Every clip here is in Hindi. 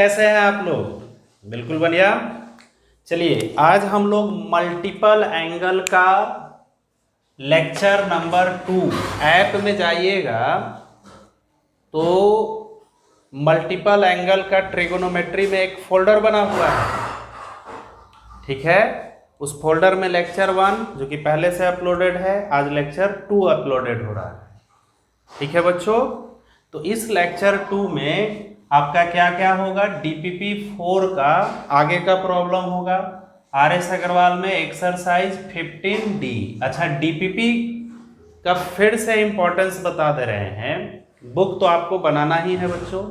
कैसे हैं आप लोग? बिल्कुल बढ़िया। चलिए आज हम लोग मल्टीपल एंगल का लेक्चर नंबर 2 ऐप में जाइएगा तो मल्टीपल एंगल का ट्रिगोनोमेट्री में एक फोल्डर बना हुआ है, ठीक है। उस फोल्डर में लेक्चर 1 जो कि पहले से अपलोडेड है, आज लेक्चर 2 अपलोडेड हो रहा है, ठीक है बच्चों। तो इस लेक्चर 2 में आपका क्या क्या होगा, DPP 4 का आगे का प्रॉब्लम होगा, RS अग्रवाल में एक्सरसाइज 15D। अच्छा, DPP का फिर से इंपॉर्टेंस बता दे रहे हैं, बुक तो आपको बनाना ही है बच्चों।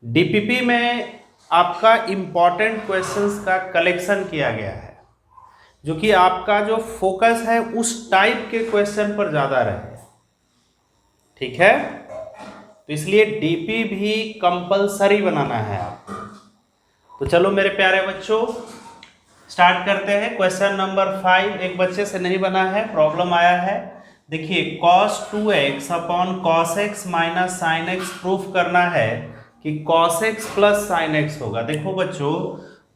DPP में आपका इंपॉर्टेंट क्वेश्चंस का कलेक्शन किया गया है, जो कि आपका जो फोकस है उस टाइप के क्वेश्चन पर ज़्यादा रहे, ठीक है। तो इसलिए DP भी कंपलसरी बनाना है आपको। तो चलो मेरे प्यारे बच्चों स्टार्ट करते हैं। क्वेश्चन नंबर 5 एक बच्चे से नहीं बना है, प्रॉब्लम आया है। देखिए cos 2x upon cos x minus sine x proof करना है कि cos x plus sine x होगा। देखो बच्चों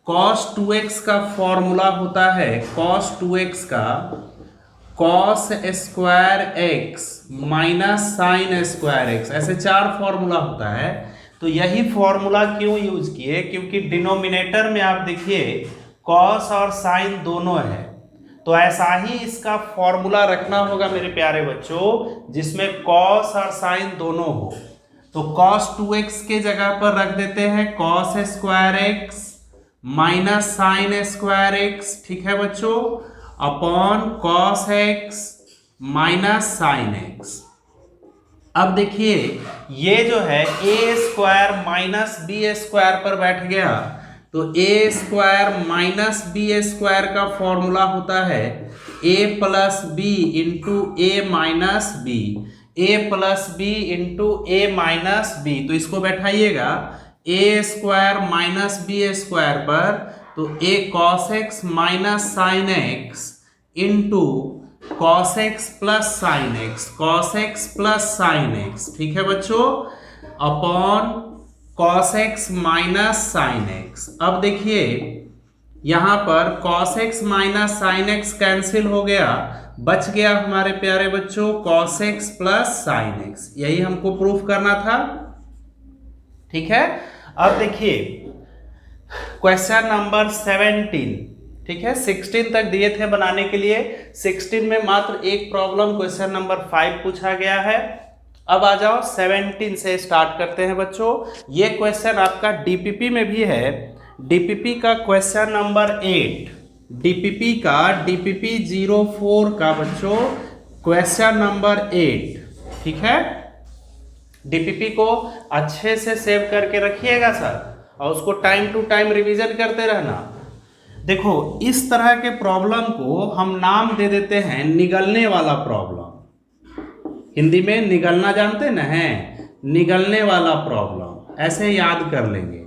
cos 2x का फॉर्मूला होता है cos 2x का cos square x minus sine square x, ऐसे 4 फॉर्मूला होता है। तो यही फॉर्मूला क्यों यूज किए, क्योंकि डिनोमिनेटर में आप देखिए cos और साइन दोनों है, तो ऐसा ही इसका फॉर्मूला रखना होगा मेरे प्यारे बच्चों जिसमें cos और साइन दोनों हो। तो cos 2x के जगह पर रख देते हैं cos square x minus sine square x, ठीक है बच्चों, upon cos x minus sine x। अब देखिए ये जो है a square minus B square पर बैठ गया, तो a square minus B square का फॉर्मूला होता है a plus B into A minus B, a plus B into A minus B. तो इसको बैठाइएगा a square minus B square पर, तो a cos x minus sine x into cos x plus sine x, cos x plus sine x, ठीक है बच्चों, upon cos x minus sine x। अब देखिए यहां पर cos x minus sine x cancel हो गया, बच गया हमारे प्यारे बच्चों cos x plus sine x। यही हमको प्रूफ करना था, ठीक है। अब देखिए क्वेश्चन नंबर 17, ठीक है, 16 तक दिए थे बनाने के लिए, 16 में मात्र एक प्रॉब्लम क्वेश्चन नंबर 5 पूछा गया है। अब आ जाओ 17 से स्टार्ट करते हैं बच्चों। ये क्वेश्चन आपका DPP में भी है, DPP का क्वेश्चन नंबर 8, DPP का DPP 04 का बच्चों क्वेश्चन नंबर 8, ठीक है। DPP को अच्छे से सेव करके रखिएगा सर, और उसको टाइम टू टाइम रिवीजन करते रहना। देखो इस तरह के प्रॉब्लम को हम नाम दे देते हैं निगलने वाला प्रॉब्लम। हिंदी में निगलना जानते ना है, निगलने वाला प्रॉब्लम, ऐसे याद कर लेंगे,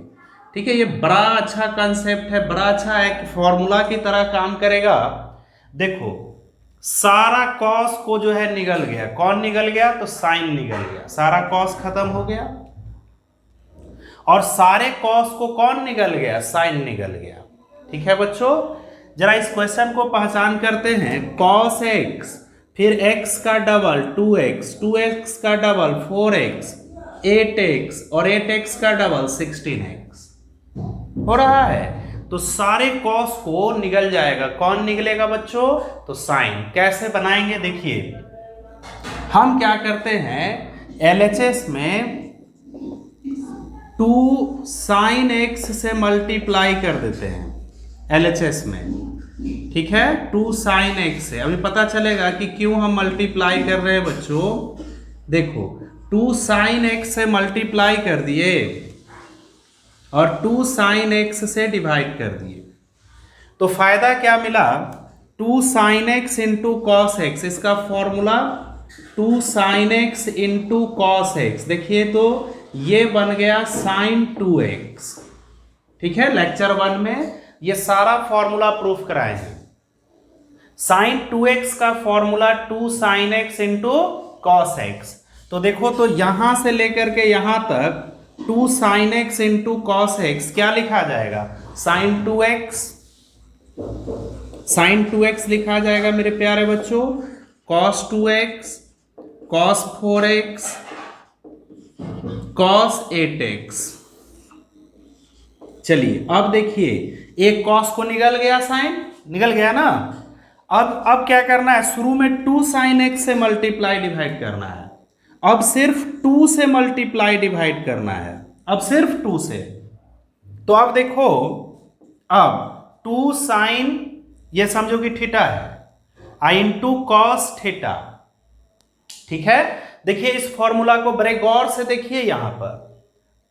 ठीक है। ये बड़ा अच्छा कंसेप्ट है, बड़ा अच्छा एक फॉर्मूला की तरह काम करेगा। देखो सारा कॉस को जो है निगल गया, कौन निगल गया, तो साइन निगल गया, सारा कॉस खत्म हो गया, और सारे कॉस को कौन निगल गया, साइन निगल गया, ठीक है बच्चों। जरा इस क्वेश्चन को पहचान करते हैं, cos x फिर x का डबल 2x, 2x का डबल 4x, 8x और 8x का डबल 16x हो रहा है। तो सारे cos को निगल जाएगा, कौन निकलेगा बच्चों, तो साइन। कैसे बनाएंगे देखिए, हम क्या करते हैं LHS में 2 साइन x से मल्टीप्लाई कर देते हैं LHS में, ठीक है, 2 साइन x से। अभी पता चलेगा कि क्यों हम मल्टीप्लाई कर रहे हैं बच्चों। देखो 2 साइन x से मल्टीप्लाई कर दिए और 2 साइन x से डिवाइड कर दिए, तो फायदा क्या मिला, 2 sine x into cos x, इसका formula 2 sine x into cos x। देखिए तो ये बन गया साइन 2x, ठीक है। लेक्चर 1 में ये सारा फॉर्मूला प्रूफ कराए हैं। साइन 2x का formula 2 sine x into cos x। तो देखो तो यहां से लेकर के यहां तक 2 sin x into cos x क्या लिखा जाएगा, sin 2x, sin 2x लिखा जाएगा मेरे प्यारे बच्चों, cos 2x, cos 4x, cos 8x। चलिए अब देखिए, एक cos को निकल गया, sin निकल गया ना। अब क्या करना है, शुरू में 2 sin x से मल्टीप्लाई डिवाइड करना है, अब सिर्फ 2 से मल्टीप्लाई डिवाइड करना है, अब सिर्फ 2 से। तो अब देखो, अब 2 sin, ये समझो कि थीटा है, आई इंटू कॉस थीटा, ठीक है। देखिए इस फॉर्मूला को बड़े गौर से देखिए, यहां पर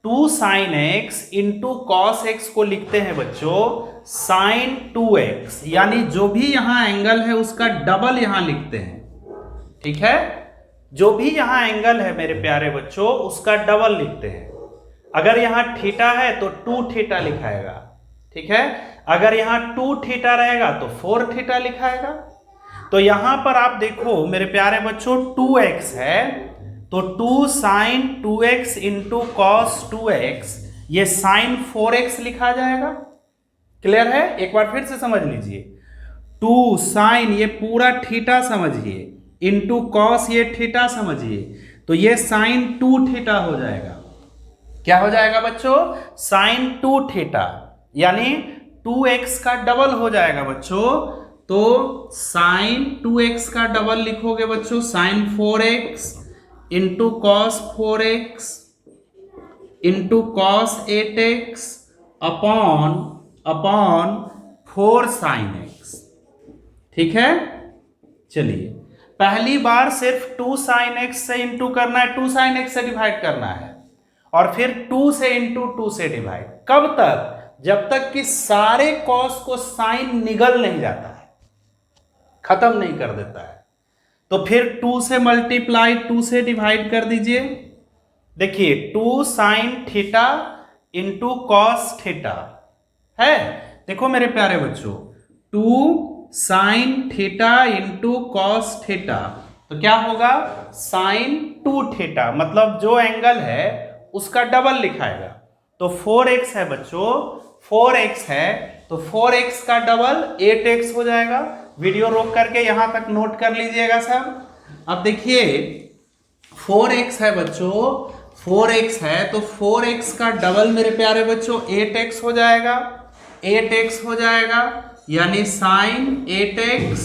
2 sin x into cos x को लिखते हैं बच्चों sin 2x, यानी जो भी यहां एंगल है उसका डबल यहां लिखते हैं, ठीक है। जो भी यहां एंगल है मेरे प्यारे बच्चों उसका डबल लिखते हैं। अगर यहां थीटा है तो 2 थीटा लिखाएगा, ठीक है। अगर यहां 2 थीटा रहेगा तो 4 थीटा लिखाएगा। तो यहां पर आप देखो मेरे प्यारे बच्चों 2x है, तो 2 sin 2x into cos 2x, ये sin 4x लिखा जाएगा। क्लियर है, एक बार फिर से समझ लीजिए, 2 sin ये पूरा थीटा समझिए, इंटू कॉस ये थीटा समझिए, तो ये sin 2 थीटा हो जाएगा। क्या हो जाएगा बच्चों, sin 2 थीटा, यानी 2x का डबल हो जाएगा बच्चों। तो sin 2x का डबल लिखोगे बच्चों sin 4x into cos 4x into cos 8x upon 4 sin x, ठीक है। चलिए पहली बार सिर्फ 2 sin x से इंटू करना है, 2 sin x से डिवाइड करना है, और फिर 2 से इंटू 2 से डिवाइड। कब तक, जब तक कि सारे कॉस को साइन निगल नहीं जाता है, खत्म नहीं कर देता है। तो फिर 2 से मल्टीप्लाई 2 से डिवाइड कर दीजिए। देखिए 2 sin theta into cos theta है, देखो मेरे प्यारे बच्चों 2 sin theta into cos theta, तो क्या होगा sin 2 थीटा, मतलब जो एंगल है उसका डबल लिखाएगा। तो 4x है बच्चों, 4x है तो 4x का डबल 8x हो जाएगा। वीडियो रोक करके यहां तक नोट कर लीजिएगा सब। अब देखिए 4x है बच्चों, 4x है तो 4x का डबल मेरे प्यारे बच्चों 8x हो जाएगा, 8x हो जाएगा, यानी sin 8x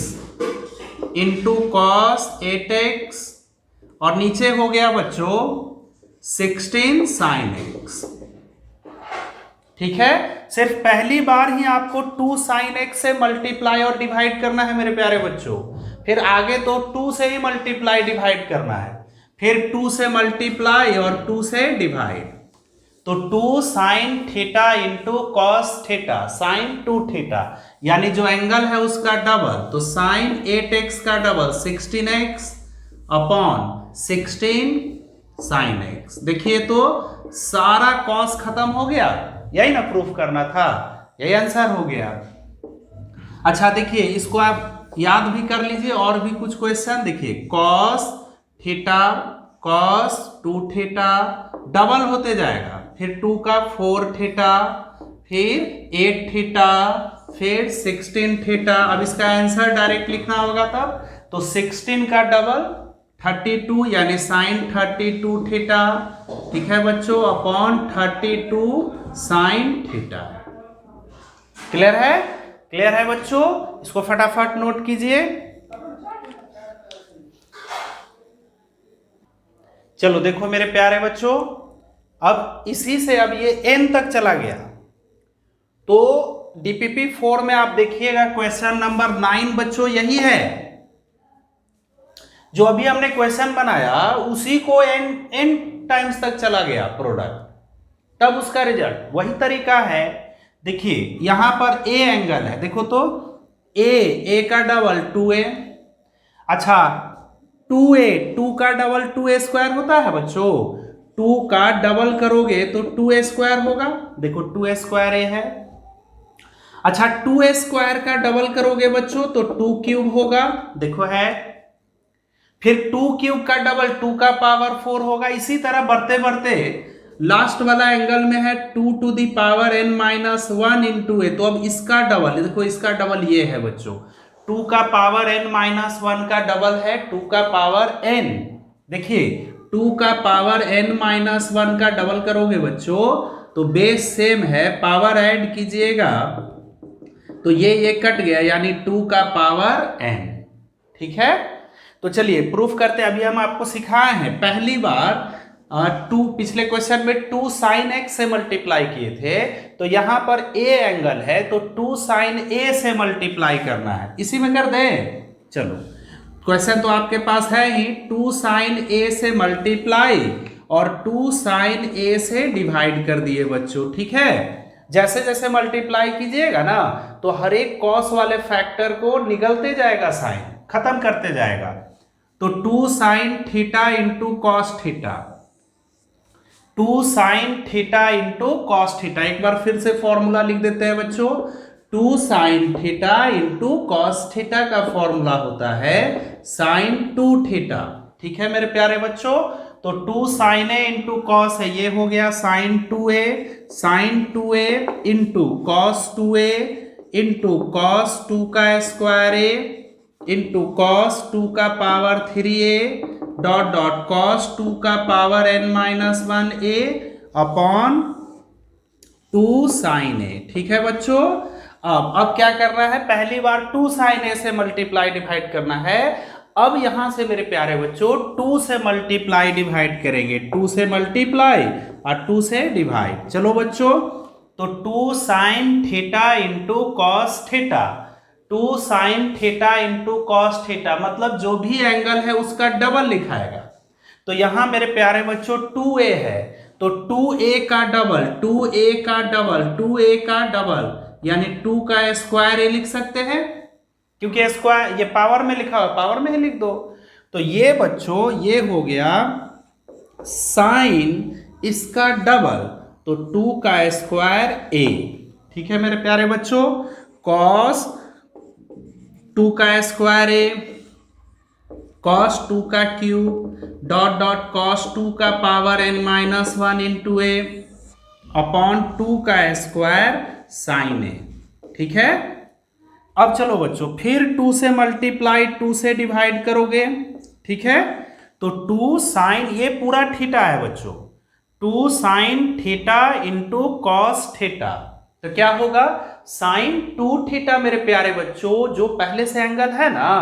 into cos 8x, और नीचे हो गया बच्चों 16 sin x, ठीक है। सिर्फ पहली बार ही आपको 2 sin x से मल्टीप्लाई और डिवाइड करना है मेरे प्यारे बच्चों, फिर आगे तो 2 से ही मल्टीप्लाई डिवाइड करना है, फिर 2 से मल्टीप्लाई और 2 से डिवाइड। तो 2 sin theta into cos theta, sin 2 theta, यानी जो एंगल है उसका डबल, तो sin 8x का double 16x upon 16 sin x। देखिए तो सारा कॉस खत्म हो गया, यही ना प्रूफ करना था, यही आंसर हो गया। अच्छा देखिए इसको आप याद भी कर लीजिए, और भी कुछ क्वेश्चन देखिए, cos theta cos 2 theta double होते जाएगा, फिर 2 का 4 थीटा, फिर 8 थीटा, फिर 16 थीटा। अब इसका आंसर डायरेक्ट लिखना होगा तब, तो 16 का डबल 32, यानी साइन 32 थीटा, ठीक है बच्चों, अपॉन 32 साइन थीटा। क्लियर है, क्लियर है बच्चों, इसको फटाफट नोट कीजिए। चलो देखो मेरे प्यारे बच्चों, अब इसी से अब ये n तक चला गया, तो DPP 4 में आप देखिएगा क्वेश्चन नंबर 9 बच्चों यही है, जो अभी हमने क्वेश्चन बनाया उसी को n टाइम्स तक चला गया प्रोडक्ट, तब उसका रिजल्ट वही तरीका है। देखिए यहां पर a एंगल है, देखो तो a का डबल 2a, अच्छा 2a 2 का डबल 2a स्क्वायर होता है बच्चों, 2 का डबल करोगे तो 2a स्क्वायर होगा, देखो 2a स्क्वायर a है। अच्छा 2a स्क्वायर का डबल करोगे बच्चों तो 2 क्यूब होगा, देखो है, फिर 2 क्यूब का डबल 2 का पावर 4 होगा। इसी तरह बढ़ते बढ़ते लास्ट वाला एंगल में है 2 to the power n minus 1 into ए, तो अब इसका डबल, देखो इसका डबल ये है बच्चों, 2 का पावर n माइनस 1 का डबल है 2 का पावर n। देखिए 2 का पावर n माइनस 1 का डबल करोगे बच्चों तो बेस सेम है, पावर ऐड कीजिएगा तो ये कट गया, यानी 2 का पावर n। ठीक है, तो चलिए प्रूफ करते हैं। अभी हम आपको सिखाए हैं पहली बार 2, पिछले क्वेश्चन में 2 साइन x से मल्टीप्लाई किए थे, तो यहां पर a एंगल है तो 2 साइन a से मल्टीप्लाई करना है, इसी में कर दें। चलो क्वेश्चन तो आपके पास है ही, 2 साइन a से मल्टीप्लाई और 2 साइन a से डिवाइड कर दिए बच्चों। ठीक है, जैसे जैसे मल्टीप्लाई कीजिएगा ना तो हर एक कॉस वाले फैक्टर को निगलते जाएगा, साइन खत्म करते जाएगा। तो 2 sine theta into cos theta, 2 sine theta into cos theta. एक बार फिर से फॉर्मूला लिख देते हैं बच्चों, 2 sine theta into cos theta का फॉर्मूला होता है साइन 2 थीटा। ठीक है मेरे प्यारे बच्चों, तो 2 साइन ए इंटू कॉस है, ये हो गया sine 2a into cos 2a into cos 2 का स्क्वायर a इंटू कॉस 2 का power 3a dot dot cos 2 का power n minus 1a upon 2 sine A. ठीक है बच्चों, अब क्या करना है, पहली बार 2 साइन ए से मल्टीप्लाई डिवाइड करना है। अब यहां से मेरे प्यारे बच्चों 2 से मल्टीप्लाई डिवाइड करेंगे, 2 से मल्टीप्लाई और 2 से डिवाइड। चलो बच्चों, तो 2 sine theta into cos theta, 2 sine theta into cos theta, मतलब जो भी एंगल है उसका डबल लिखाएगा। तो यहां मेरे प्यारे बच्चों 2a है तो 2a का डबल, 2a का डबल, 2a का डबल, यानी 2 का स्क्वायर a लिख सकते हैं, क्योंकि स्क्वायर ये पावर में लिखा हुआ, पावर में ही लिख दो। तो ये बच्चों ये हो गया साइन इसका डबल, तो 2 का स्क्वायर a। ठीक है मेरे प्यारे बच्चों, कॉस 2 का स्क्वायर a, कॉस 2 का क्यूब डॉट डॉट कॉस 2 का power n minus 1 into a upon 2 का स्क्वायर साइन a। ठीक है, अब चलो बच्चों फिर 2 से मल्टीप्लाई 2 से डिवाइड करोगे। ठीक है, तो 2 साइन, ये पूरा थीटा है बच्चों, 2 sine theta into cos theta, तो क्या होगा साइन 2 थीटा मेरे प्यारे बच्चों। जो पहले से एंगल है ना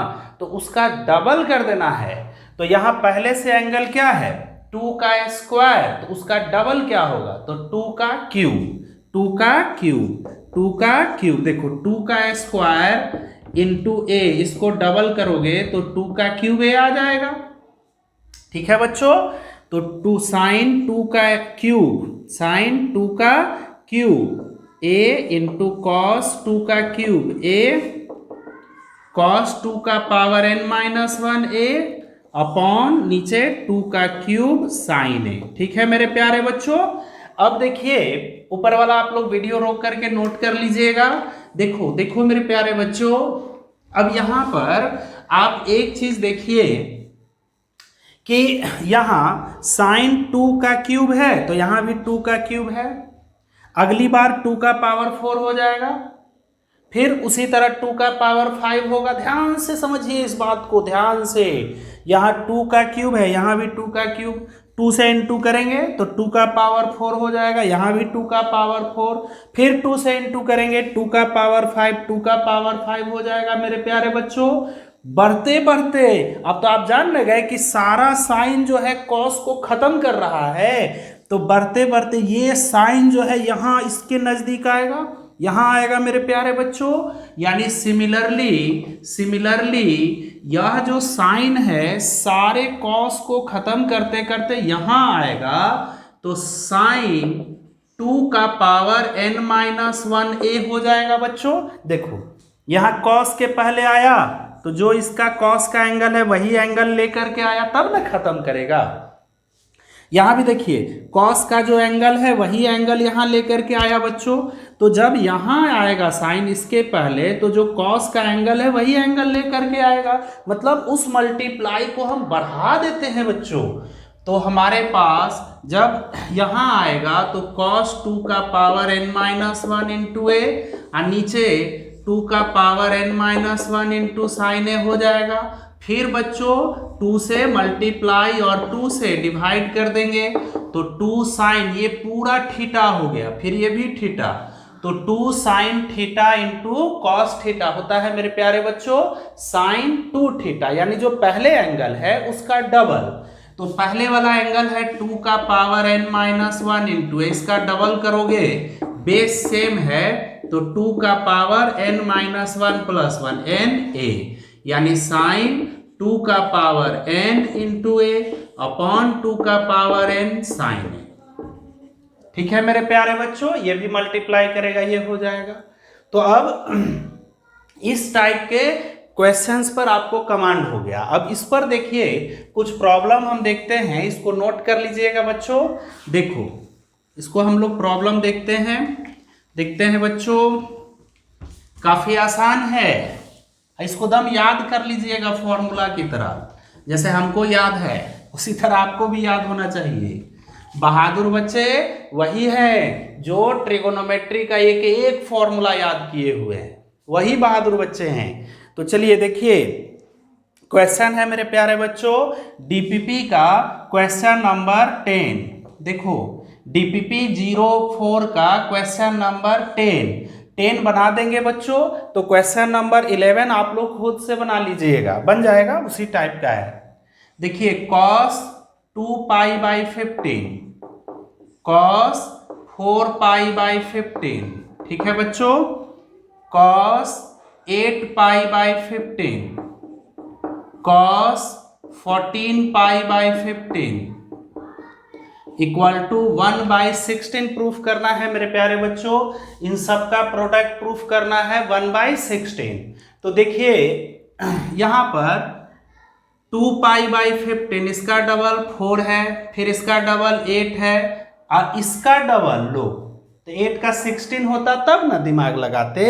तो उसका डबल कर देना है। तो यहां पहले से एंगल क्या है 2 का स्क्वायर, तो उसका डबल क्या होगा, तो 2 का क्यूब, 2 का क्यूब, 2 का क्यूब। देखो 2 का स्क्वायर इंटू ए, इसको डबल करोगे तो 2 का क्यूब ए आ जाएगा। ठीक है बच्चों, तो 2 साइन 2 का क्यूब, साइन 2 का क्यूब ए इंटू कॉस 2 का क्यूब ए कॉस 2 का power n minus 1 a upon नीचे 2 का क्यूब साइन ए। ठीक है मेरे प्यारे बच्चों, अब देखिए ऊपर वाला आप लोग वीडियो रोक करके नोट कर लीजिएगा। देखो देखो मेरे प्यारे बच्चों, अब यहां पर आप एक चीज देखिए कि यहां साइन 2 का क्यूब है तो यहां भी 2 का क्यूब है, अगली बार 2 का पावर 4 हो जाएगा, फिर उसी तरह 2 का पावर 5 होगा। ध्यान से समझिए इस बात को, ध्यान से, यहाँ 2 का क्यूब है, यहाँ भी 2 का क्यूब, 2 से इनटू करेंगे तो 2 का पावर 4 हो जाएगा, यहाँ भी 2 का पावर 4, फिर 2 से इनटू करेंगे 2 का पावर 5, 2 का पावर 5 हो जाएगा मेरे प्यारे बच्चों। बढ़ते बढ़ते अब तो आप जान गए कि सारा साइन जो है कॉस को खत्म कर रहा है, तो बढ़ते बढ़ते ये साइन जो है यहाँ इसके नजदीक आएगा, यहाँ आएगा मेरे प्यारे बच्चों, यानी सिमिलरली यह जो साइन है सारे कॉस को खत्म करते करते यहाँ आएगा, तो साइन 2 का पावर n माइनस 1a हो जाएगा बच्चों। देखो यहाँ कॉस के पहले आया तो जो इसका कॉस का एंगल है वही एंगल लेकर के आया, तब ना खत्म करेगा। यहां भी देखिए कॉस का जो एंगल है वही एंगल यहां लेकर के आया बच्चों, तो जब यहां आएगा साइन इसके पहले तो जो कॉस का एंगल है वही एंगल लेकर के आएगा, मतलब उस मल्टीप्लाई को हम बढ़ा देते हैं बच्चों। तो हमारे पास जब यहाँ आएगा तो cos 2 का पावर n-1 इंटू ए और नीचे 2 का पावर n-1 इंटू साइन ए हो जाएगा। फिर बच्चों 2 से मल्टीप्लाई और 2 से डिवाइड कर देंगे तो 2 साइन, ये पूरा थीटा हो गया, फिर ये भी थीटा, तो 2 sine theta into cos theta होता है मेरे प्यारे बच्चों साइन 2 थीटा, यानी जो पहले एंगल है उसका डबल। तो पहले वाला एंगल है 2 का पावर n-1 इंटू, इसका डबल करोगे बेस सेम है तो 2 का power n-1 plus 1 n a, यानी साइन 2 का पावर n इंटू ए अपॉन 2 का पावर n साइन ए। ठीक है मेरे प्यारे बच्चों, ये भी मल्टीप्लाई करेगा, ये हो जाएगा। तो अब इस टाइप के क्वेश्चंस पर आपको कमांड हो गया। अब इस पर देखिए कुछ प्रॉब्लम हम देखते हैं, इसको नोट कर लीजिएगा बच्चों। देखो इसको हम लोग प्रॉब्लम देखते हैं बच्चों, काफी आसान है, इसको दम याद कर लीजिएगा फॉर्मूला की तरह, जैसे हमको याद है उसी तरह आपको भी याद होना चाहिए। बहादुर बच्चे वही है जो ट्रिगोनोमेट्री का एक एक फॉर्मूला याद किए हुए हैं, वही बहादुर बच्चे हैं। तो चलिए देखिए क्वेश्चन है मेरे प्यारे बच्चों डीपीपी का क्वेश्चन नंबर 10। देखो डीपीपी 04 का क्वेश्चन नंबर 10 बना देंगे बच्चों, तो क्वेश्चन नंबर 11 आप लोग खुद से बना लीजिएगा, बन जाएगा, उसी टाइप का है। देखिए cos 2 pi by 15 cos 4 pi by 15, ठीक है बच्चों, cos 8 pi by 15 cos 14 pi by 15 equal to 1/16 proof करना है मेरे प्यारे बच्चों। इन सब का प्रोडक्ट प्रूफ करना है 1/16। तो देखिए यहां पर 2 पाई बाई 15, इसका डबल 4 है, फिर इसका डबल 8 है और इसका डबल लो तो 8 का 16 होता तब ना दिमाग लगाते।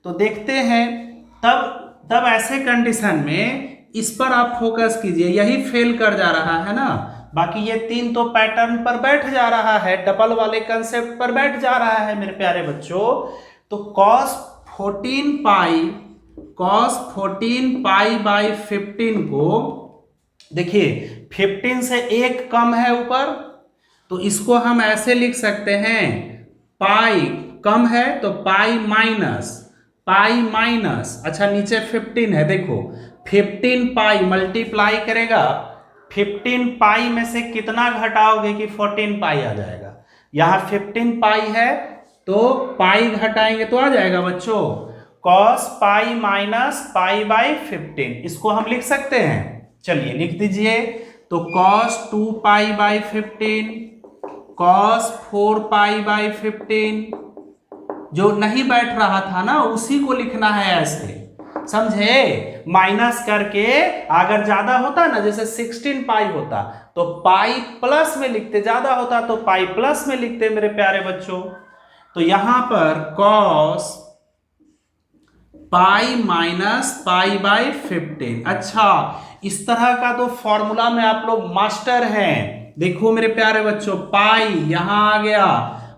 तो देखते हैं तब ऐसे कंडीशन में इस पर आप फोकस कीजिए, यही फेल कर जा रहा है ना, बाकी ये 3 तो पैटर्न पर बैठ जा रहा है, डबल वाले कंसेप्ट पर बैठ जा रहा है मेरे प्यारे बच्चों। तो cos 14 पाई बाई 15 को देखिए 15 से 1 कम है ऊपर, तो इसको हम ऐसे लिख सकते हैं, पाई कम है तो पाई माइनस, अच्छा नीचे 15 है, देखो 15 पाई मल्टीप्लाई करेगा, 15 पाई में से कितना घटाओगे कि 14 पाई आ जाएगा। यहां 15 पाई है तो पाई घटाएंगे तो आ जाएगा बच्चों cos pi minus pi by 15, इसको हम लिख सकते हैं, चलिए लिख दीजिए। तो cos 2 pi by 15 cos 4 pi by 15, जो नहीं बैठ रहा था ना उसी को लिखना है ऐसे, समझे, माइनस करके अगर ज्यादा होता ना जैसे 16 पाई होता तो पाई प्लस में लिखते, ज्यादा होता तो पाई प्लस में लिखते मेरे प्यारे बच्चों। तो यहां पर cos pi minus pi by 15, अच्छा इस तरह का तो फॉर्मूला में आप लोग मास्टर हैं। देखो मेरे प्यारे बच्चों पाई यहां आ गया,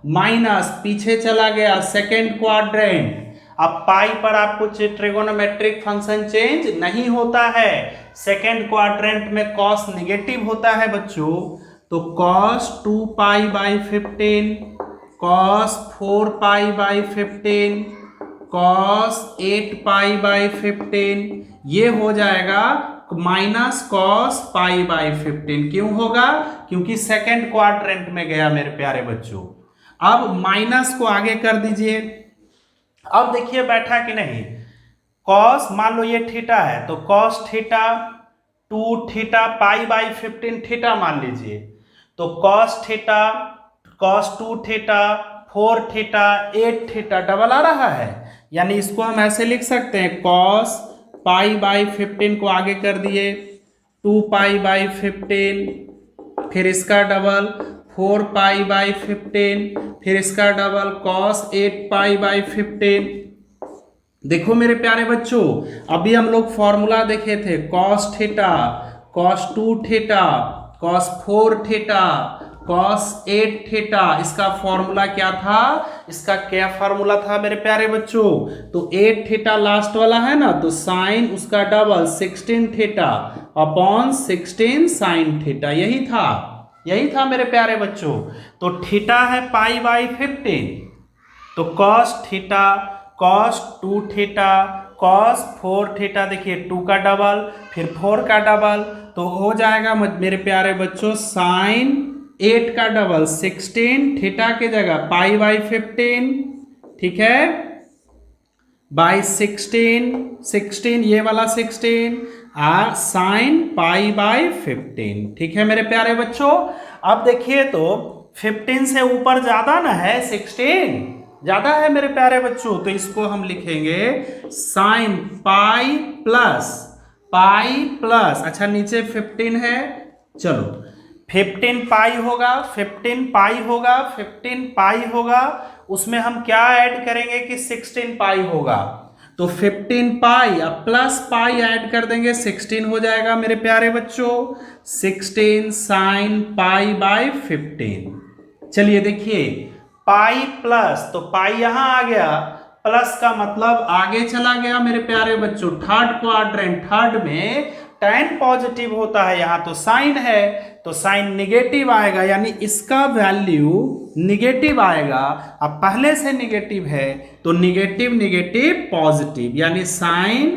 माइनस पीछे चला गया सेकेंड क्वाड्रेंट, अब पाई पर आपको ट्रिगोनोमेट्रिक फंक्शन चेंज नहीं होता है, सेकेंड क्वाड्रेंट में cos निगेटिव होता है बच्चों। तो cos 2 pi by 15 cos 4 pi by 15 cos 8 pi by 15, ये हो जाएगा माइनस cos पाई बाई 15। क्यों होगा? क्योंकि सेकेंड क्वाड्रेंट में गया मेरे प्यारे बच्चों। अब माइनस को आगे कर दीजिए, अब देखिए बैठा कि नहीं, cos मान लो ये थीटा है तो cos theta 2 theta pi by 15 theta मान लीजिए, तो cos theta cos 2 theta 4 theta 8 theta double आ रहा है, यानी इसको हम ऐसे लिख सकते हैं cos पाई बाई 15 को आगे कर दिए 2 पाई बाई 15, फिर इसका डबल 4 पाई बाई 15, फिर इसका डबल cos 8 पाई बाई 15। देखो मेरे प्यारे बच्चों अभी हम लोग फॉर्मूला देखे थे cos theta cos 2 theta cos 4 theta, cos 8 theta. इसका फॉर्मूला क्या था, इसका क्या फॉर्मूला था मेरे प्यारे बच्चों, तो 8 थीटा लास्ट वाला है ना, तो साइन उसका double 16 theta upon 16 sine theta, यही था मेरे प्यारे बच्चों। तो थीटा है पाई बाई 15, तो cos theta cos 2 theta cos 4 theta, देखिए 2 का डबल फिर 4 का डबल, तो हो जाएगा मेरे प्यारे बच्चों साइन 8 का डबल 16 थीटा के जगह पाई बाई 15, ठीक है, बाई 16 ये वाला 16 साइन पाई बाई 15, ठीक है मेरे प्यारे बच्चों। अब देखिए तो 15 से ऊपर ज्यादा ना है, 16 ज्यादा है मेरे प्यारे बच्चों, तो इसको हम लिखेंगे साइन पाई प्लस, अच्छा नीचे 15 है, चलो 15 पाई होगा, उसमें हम क्या ऐड करेंगे कि 16 पाई होगा, तो 15 पाई अब प्लस पाई ऐड कर देंगे 16 हो जाएगा मेरे प्यारे बच्चों, 16 साइन पाई बाई 15। चलिए देखिए पाई प्लस, तो पाई यहां आ गया, प्लस का मतलब आगे चला गया मेरे प्यारे बच्चों, थर्ड क्वाड्रेंट, थर्ड में tan पॉजिटिव होता है, यहां तो साइन है, तो साइन निगेटिव आएगा, यानी इसका वैल्यू निगेटिव आएगा। अब पहले से निगेटिव है तो निगेटिव पॉजिटिव, यानी sine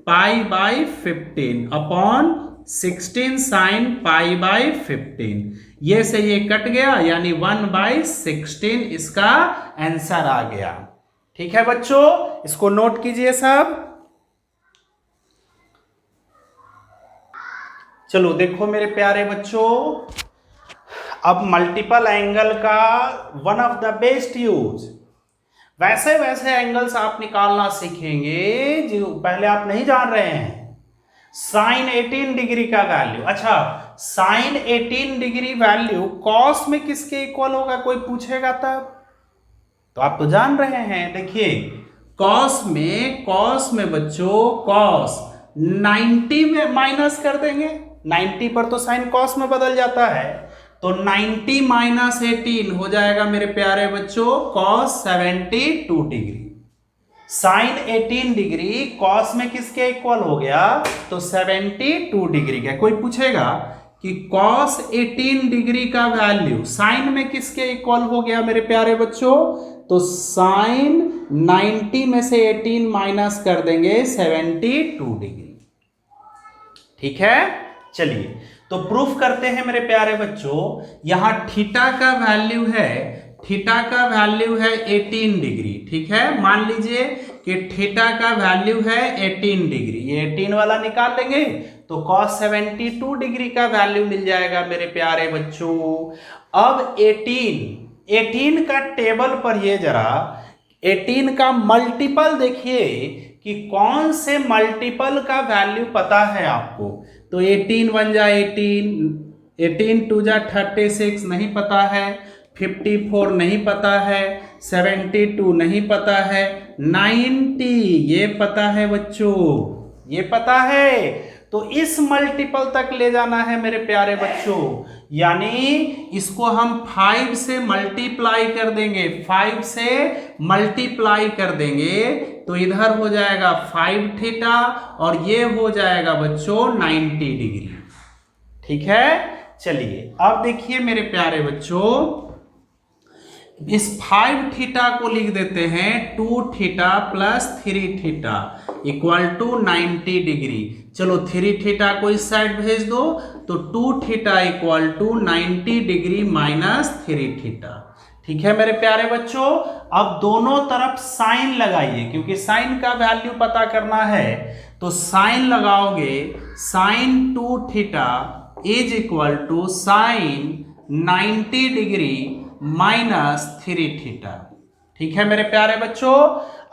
pi by 15 upon 16 sine pi by 15, ये से ये कट गया, यानी 1/16 इसका आंसर आ गया। ठीक है बच्चों, इसको नोट कीजिए सब। चलो देखो मेरे प्यारे बच्चों, अब मल्टीपल एंगल का one of the best use, वैसे एंगल्स आप निकालना सीखेंगे जो पहले आप नहीं जान रहे हैं। साइन 18 डिग्री का वैल्यू, अच्छा साइन 18 डिग्री वैल्यू कॉस में किसके इक्वल होगा, कोई पूछेगा तब, तो आप तो जान रहे हैं। देखिए कॉस में बच्चों कॉस 90 में माइनस कर देंगे, 90 पर तो साइन कॉस में बदल जाता है, तो 90 माइनस 18 हो जाएगा मेरे प्यारे बच्चों cos 72 degree. Sine 18 degree cos में किसके इक्वल हो गया, तो 72 डिग्री का। कोई पूछेगा कि कॉस 18 डिग्री का वैल्यू साइन में किसके इक्वल हो गया मेरे प्यारे बच्चों, तो साइन 90 में से 18 माइनस कर देंगे 72 डिग्री। ठीक है, चलिए तो प्रूफ करते हैं मेरे प्यारे बच्चों। यहां थीटा का वैल्यू है 18 डिग्री, ठीक है, मान लीजिए कि थीटा का वैल्यू है 18 डिग्री, ये 18 वाला निकाल लेंगे तो cos 72 डिग्री का वैल्यू मिल जाएगा मेरे प्यारे बच्चों। अब 18 का टेबल पर ये जरा 18 का मल्टीपल देखिए कि कौन से मल्टीपल का वैल्यू पता है आपको, तो 18 1 जा 18 2 जा 36 नहीं पता है, 54 नहीं पता है, 72 नहीं पता है, 90 ये पता है बच्चों, ये पता है, तो इस मल्टीपल तक ले जाना है मेरे प्यारे बच्चों, यानी इसको हम 5 से मल्टीप्लाई कर देंगे, 5 से मल्टीप्लाई कर देंगे तो इधर हो जाएगा 5 थीटा और ये हो जाएगा बच्चों 90 डिग्री। ठीक है, चलिए अब देखिए मेरे प्यारे बच्चों, इस 5 थीटा को लिख देते हैं 2 theta plus 3 theta equal to 90 degree. चलो 3 थीटा को इस साइड भेज दो, तो 2 theta equal to 90 degree minus 3 theta. ठीक है मेरे प्यारे बच्चों, अब दोनों तरफ साइन लगाइए, क्योंकि साइन का वैल्यू पता करना है, तो साइन लगाओगे, sine 2 theta is equal to sine 90 degree minus 3 theta. ठीक है मेरे प्यारे बच्चों,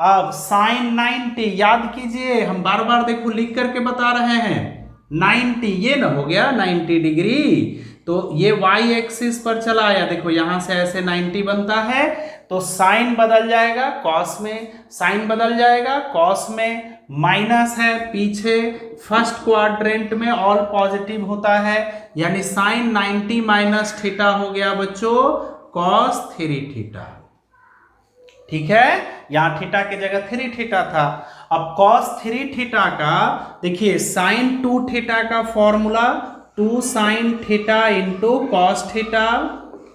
अब साइन 90 याद कीजिए, हम बार बार देखो लिख करके बता रहे हैं, 90 ये ना हो गया 90 डिग्री, तो ये y एक्सिस पर चला आया, देखो यहां से ऐसे 90 बनता है, तो साइन बदल जाएगा कॉस में, साइन बदल जाएगा कॉस में, माइनस है पीछे फर्स्ट क्वाड्रेंट में ऑल पॉजिटिव होता है, यानी साइन 90 माइनस थीटा हो गया बच्चों कॉस 3 थीटा। ठीक है, यहां थीटा की जगह 3 थीटा था। अब कॉस 3 थीटा का देखिए साइन 2 थीटा का formula 2 sine theta into cos theta.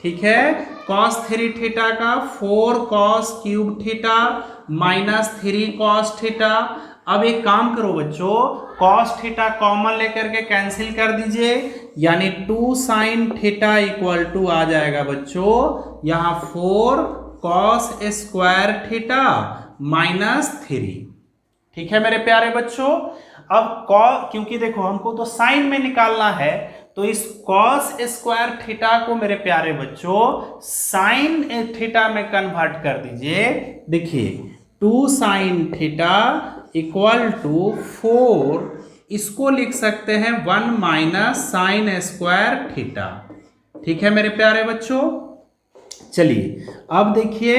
ठीक है, कॉस 3 थीटा का 4 cos cube theta minus 3 cos theta. अब एक काम करो बच्चों, कॉस थीटा कॉमन लेकर के कैंसिल कर दीजिए, यानी 2 साइन थीटा इक्वल टू आ जाएगा बच्चों यहां 4 कॉस स्क्वायर थीटा माइनस 3। ठीक है मेरे प्यारे बच्चों, अब क्योंकि देखो हमको तो साइन में निकालना है, तो इस कॉस स्क्वायर थीटा को मेरे प्यारे बच्चों साइन थीटा में कन्वर्ट कर दीजिए। देखिए 2 साइन थीटा इक्वल टू 4, इसको लिख सकते हैं 1 माइनस साइन स्क्वायर थीटा। ठीक है मेरे प्यारे बच्चों, चलिए अब देखिए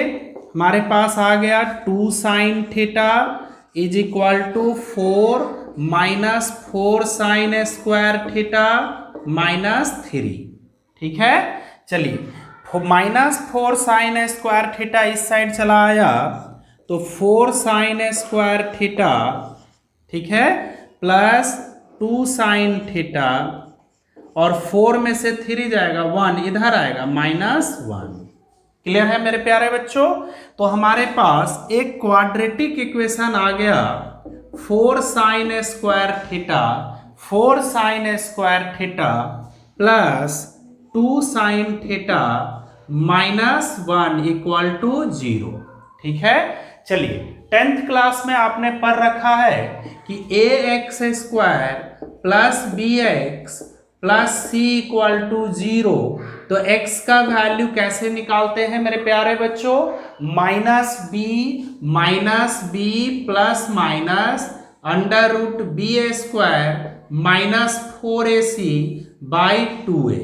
हमारे पास आ गया 2 sine theta is equal to 4 minus 4 sine square theta minus 3। ठीक है, चलिए माइनस 4 साइन स्क्वायर थीटा इस साइड चला आया, तो 4 साइन स्क्वायर थीटा, ठीक है, प्लस 2 साइन थीटा, और 4 में से 3 जाएगा 1 इधर आएगा माइनस 1। क्लियर है मेरे प्यारे बच्चों, तो हमारे पास एक क्वाड्रेटिक इक्वेशन आ गया 4 sine square theta, 4 sine square theta plus 2 sine theta minus 1 equal to 0। ठीक है, चलिए 10th क्लास में आपने पढ़ रखा है कि ax square plus bx plus C equal to 0, तो x का वैल्यू कैसे निकालते हैं मेरे प्यारे बच्चों, minus B plus minus under root B square minus 4ac by 2a।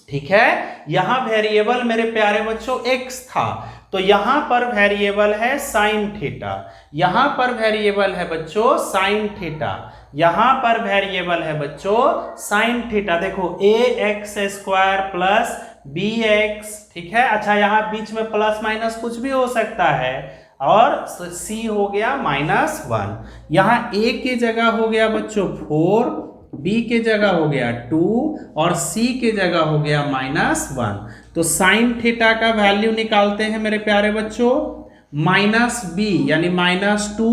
ठीक है, यहां वेरिएबल मेरे प्यारे बच्चों x था, तो यहां पर वेरिएबल है साइन थीटा, यहां पर वेरिएबल है बच्चों साइन थीटा, यहां पर वेरिएबल है बच्चों साइन थीटा। देखो ax स्क्वायर प्लस bx, ठीक है, अच्छा यहां बीच में प्लस माइनस कुछ भी हो सकता है, और c हो गया माइनस 1, यहां a की जगह हो गया बच्चों 4, b के जगह हो गया 2 और c के जगह हो गया माइनस 1। तो साइन थीटा का वैल्यू निकालते हैं मेरे प्यारे बच्चों, माइनस b यानी minus 2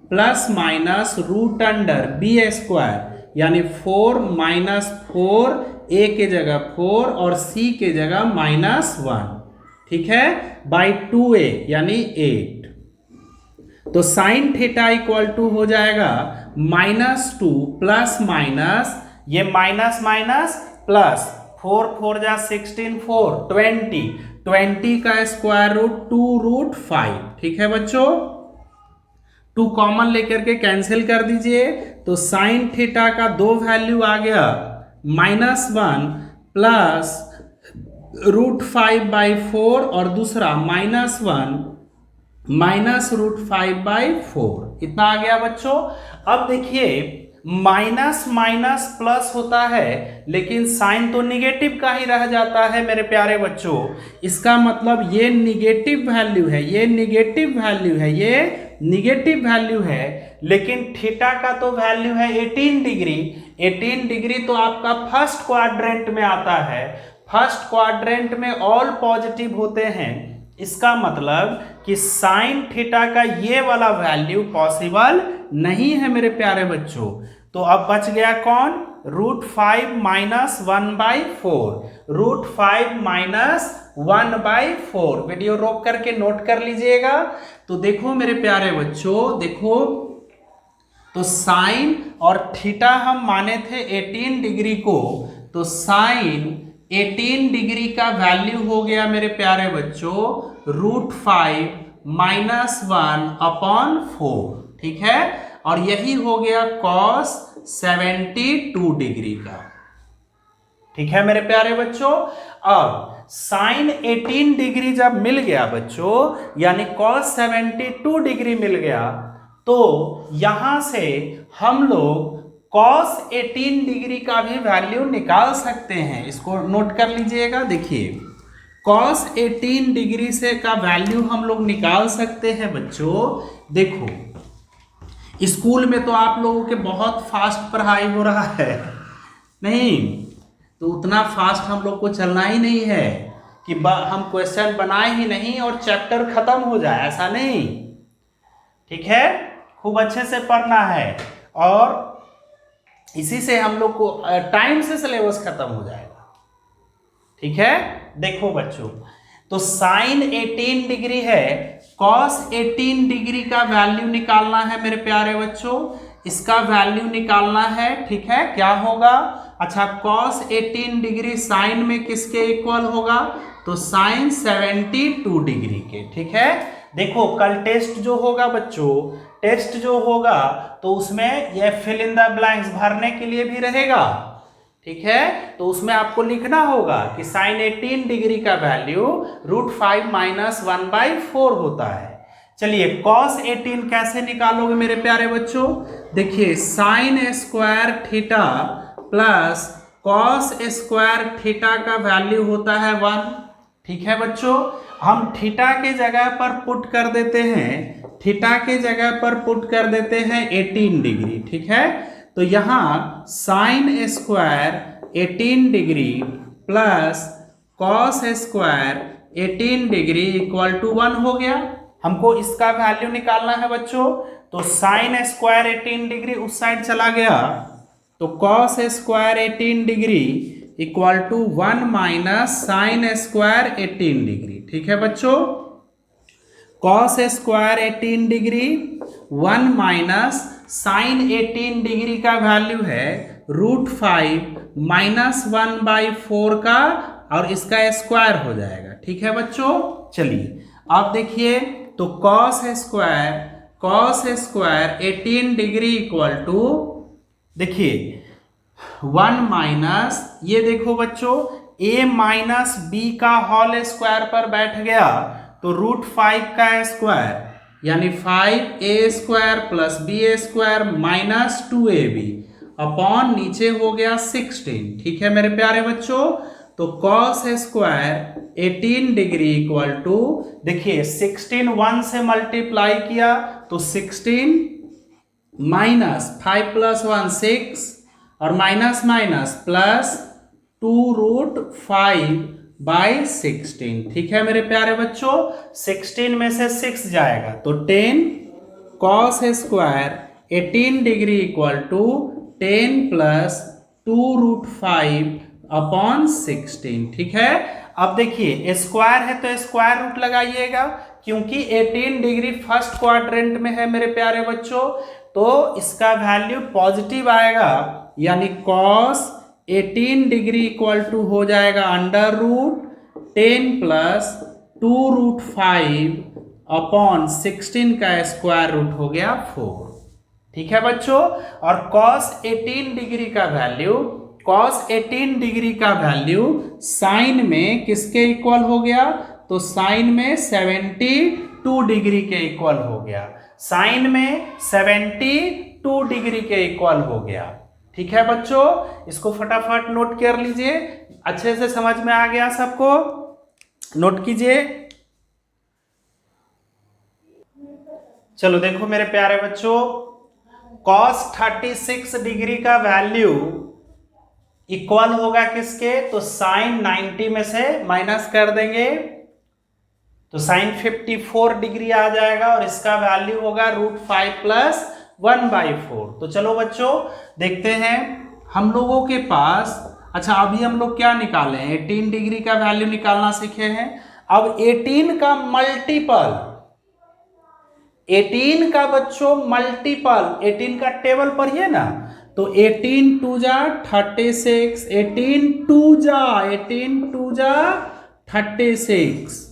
plus minus root under B square यानी 4 माइनस 4, a के जगह 4 और c के जगह माइनस 1, ठीक है, बाई 2a यानी 8। तो साइन थीटा इक्वल टू हो जाएगा -2 प्लस माइनस, ये माइनस माइनस प्लस 4 4 जा 16 4 20 का स्क्वायर रूट 2 रूट 5। ठीक है बच्चों, 2 कॉमन लेकर के कैंसिल कर दीजिए, तो साइन थीटा का 2 वैल्यू आ गया -1 प्लस रूट 5 बाई 4 और दूसरा -1 माइनस रूट 5 बाई 4, इतना आ गया बच्चों। अब देखिए माइनस माइनस प्लस होता है, लेकिन साइन तो निगेटिव का ही रह जाता है मेरे प्यारे बच्चों, इसका मतलब ये निगेटिव वैल्यू है, ये निगेटिव वैल्यू है, ये निगेटिव वैल्यू है, लेकिन थीटा का तो वैल्यू है 18 डिग्री। 18 डिग्री तो आपका फर्स्ट क्वाड्रेंट में आता है, फर्स्ट क्वाड्रेंट में ऑल पॉजिटिव होते हैं, इसका मतलब कि साइन थीटा का ये वाला वैल्यू पॉसिबल नहीं है मेरे प्यारे बच्चों। तो अब बच गया कौन, root 5 minus 1 by 4, root 5 minus 1 by 4। Video रोक करके नोट कर लीजिएगा। तो देखो मेरे प्यारे बच्चों, देखो तो साइन और थीटा हम माने थे 18 डिग्री को, तो साइन 18 डिग्री का वैल्यू हो गया मेरे प्यारे बच्चों रूट 5 माइनस 1 अपॉन 4, ठीक है, और यही हो गया कॉस 72 डिग्री का। ठीक है मेरे प्यारे बच्चों। अब साइन 18 डिग्री जब मिल गया बच्चों, यानी कॉस 72 डिग्री मिल गया, तो यहां से हम लोग कॉस 18 डिग्री का भी वैल्यू निकाल सकते हैं। इसको नोट कर लीजिएगा। देखिए कॉस 18 डिग्री से का वैल्यू हम लोग निकाल सकते हैं बच्चों। देखो स्कूल में तो आप लोगों के बहुत फास्ट पढ़ाई हो रहा है, नहीं तो उतना फास्ट हम लोग को चलना ही नहीं है कि हम क्वेश्चन बनाए ही नहीं और चैप्टर खत्म हो जाए, ऐसा नहीं। ठीक है, खूब अच्छे से पढ़ना है और इसी से हम लोग को टाइम से सिलेबस खत्म हो जाएगा। ठीक है, देखो बच्चों, तो साइन 18 डिग्री है, कॉस 18 डिग्री का वैल्यू निकालना है मेरे प्यारे बच्चों, इसका वैल्यू निकालना है। ठीक है, क्या होगा? अच्छा, कॉस 18 डिग्री साइन में किसके इक्वल होगा? तो साइन 72 डिग्री के। ठीक है, देखो कल टेस्ट जो होगा बच्चों, टेस्ट जो होगा तो उसमें यह फिल इन द ब्लैंक्स भरने के लिए भी रहेगा। ठीक है, तो उसमें आपको लिखना होगा कि साइन 18 डिग्री का वैल्यू √5 - 1/4 होता है। चलिए कॉस 18 कैसे निकालोगे मेरे प्यारे बच्चों? देखिए sign square theta plus cos square theta का वैल्यू होता है 1। ठीक है बच्चों, हम थीटा के जगह पर पुट कर देते हैं, थीटा के जगह पर पुट कर देते हैं 18 डिग्री। ठीक है, तो यहां sine square 18 degree plus cos square 18 degree equal to 1 हो गया। हमको इसका वैल्यू निकालना है बच्चों, तो साइन स्क्वायर 18 डिग्री उस साइड चला गया, तो cos square 18 degree equal to 1 minus sine square 18 degree. ठीक है बच्चों, cos square 18 degree 1 minus sine 18 degree का वैल्यू है √5 - 1/4 का, और इसका स्क्वायर हो जाएगा। ठीक है बच्चों, चलिए आप देखिए, तो cos square 18 degree equal to, देखिए 1 माइनस, ये देखो बच्चों a माइनस बी का होल स्क्वायर पर बैठ गया, तो √5 का स्क्वायर यानी 5a² + b² - 2ab अपॉन नीचे हो गया 16। ठीक है मेरे प्यारे बच्चों, तो cos square 18 degree equal to, देखिए 16 1 से मल्टीप्लाई किया तो 16 माइनस 5 + 1 6 और माइनस प्लस 2√5/16। ठीक है मेरे प्यारे बच्चों, 16 में से 6 जाएगा तो 10 cos square 18 degree equal to 10 + 2√5/16। ठीक है, अब देखिए स्क्वायर है तो स्क्वायर रूट लगाइएगा, क्योंकि 18 डिग्री फर्स्ट क्वाड्रेंट में है मेरे प्यारे बच्चों, तो इसका वैल्यू पॉजिटिव आएगा, यानी कॉस 18 डिग्री इक्वल टू हो जाएगा √10 + 2√5/16 का स्क्वायर रूट हो गया 4। ठीक है बच्चों, और cos 18 डिग्री का वैल्यू साइन में किसके इक्वल हो गया? तो साइन में 72 डिग्री के इक्वल हो गया, साइन में 72 डिग्री के इक्वल हो गया। ठीक है बच्चों, इसको फटाफट नोट कर लीजिए, अच्छे से समझ में आ गया सबको? नोट कीजिए। चलो देखो मेरे प्यारे बच्चों, cos 36 डिग्री का वैल्यू इक्वल होगा किसके? तो साइन 90 में से माइनस कर देंगे तो साइन 54 डिग्री आ जाएगा, और इसका वैल्यू होगा √5 + 1/4। तो चलो बच्चों देखते हैं हम लोगों के पास, अच्छा अभी हम लोग क्या निकाले हैं? 18 डिग्री का वैल्यू निकालना सीखे हैं। अब 18 का मल्टीपल, 18 का बच्चों मल्टीपल, 18 का टेबल पढ़िए ना, तो 18 2 जा 36, 18 2 जा 36।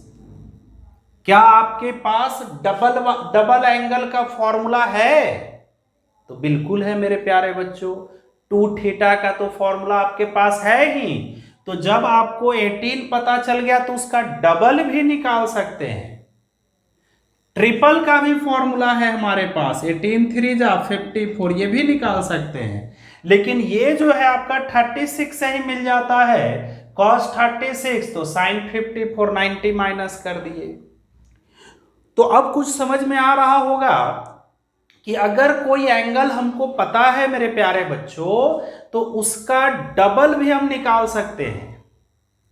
क्या आपके पास डबल एंगल का फॉर्मूला है? तो बिल्कुल है मेरे प्यारे बच्चों, 2 थीटा का तो फॉर्मूला आपके पास है ही। तो जब आपको 18 पता चल गया तो उसका डबल भी निकाल सकते हैं। ट्रिपल का भी फॉर्मूला है हमारे पास, 18 3 जा 54, ये भी निकाल सकते हैं। लेकिन ये जो है आपका 36 से ही मिल जाता है, cos 36 तो sin 54, 90 माइनस कर दिए। तो अब कुछ समझ में आ रहा होगा कि अगर कोई एंगल हमको पता है मेरे प्यारे बच्चों, तो उसका डबल भी हम निकाल सकते हैं,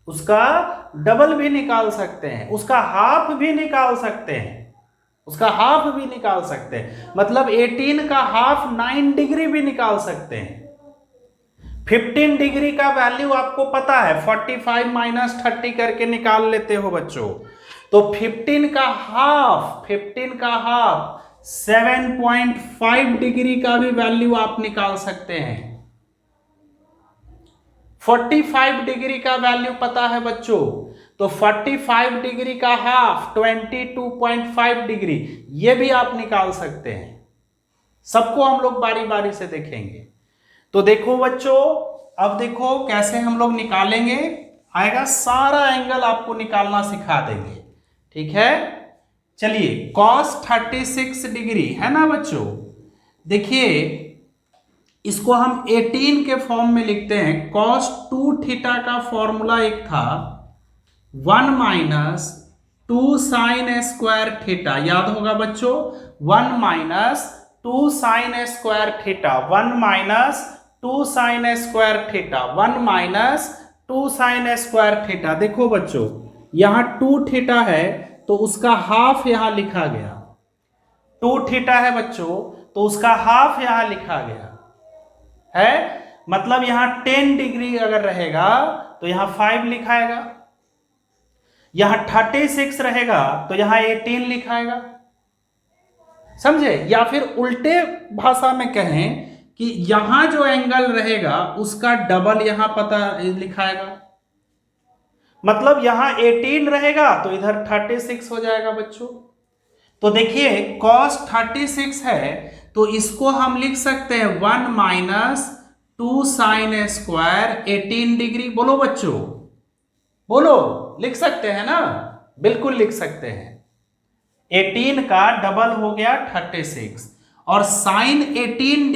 उसका डबल भी निकाल सकते हैं, उसका हाफ भी निकाल सकते हैं, उसका हाफ भी निकाल सकते हैं। मतलब 18 का हाफ 9 डिग्री भी निकाल सकते हैं। 15 डिग्री का वैल्यू आपको पता है, 45 माइनस 30 करके निकाल लेते हो बच्चों। तो 15 का हाफ 7.5 डिग्री का भी वैल्यू आप निकाल सकते हैं। 45 डिग्री का वैल्यू पता है बच्चों, तो 45 डिग्री का हाफ 22.5 डिग्री, ये भी आप निकाल सकते हैं। सबको हम लोग बारी बारी से देखेंगे। तो देखो बच्चों, अब देखो कैसे हम लोग निकालेंगे, आएगा सारा एंगल आपको निकालना सिखा देंगे, ठीक है। चलिए, cos 36 डिग्री है ना बच्चों, देखिए इसको हम 18 के फॉर्म में लिखते हैं। cos 2 थीटा का फॉर्मूला एक था 1 माइनस 2 साइन स्क्वायर थीटा, याद होगा बच्चों, 1 minus 2 sine square theta, 1 minus 2 sine square theta, 1 minus 2 sine square theta. देखो बच्चों, यहां 2 थीटा है तो उसका हाफ यहां लिखा गया, 2 थीटा है बच्चों तो उसका हाफ यहां लिखा गया है। मतलब यहां 10 डिग्री अगर रहेगा तो यहां 5 लिखाएगा, यहां 36 रहेगा तो यहां 18 लिखाएगा, समझे। या फिर उल्टे भाषा में कहें कि यहां जो एंगल रहेगा उसका डबल यहां पता लिखाएगा। मतलब यहां 18 रहेगा तो इधर 36 हो जाएगा बच्चों। तो देखिए cos 36 है तो इसको हम लिख सकते हैं 1 माइनस 2 साइन स्क्वायर 18 डिग्री। बोलो बच्चों, बोलो, लिख सकते हैं ना, बिल्कुल लिख सकते हैं। 18 का डबल हो गया 36, और साइन 18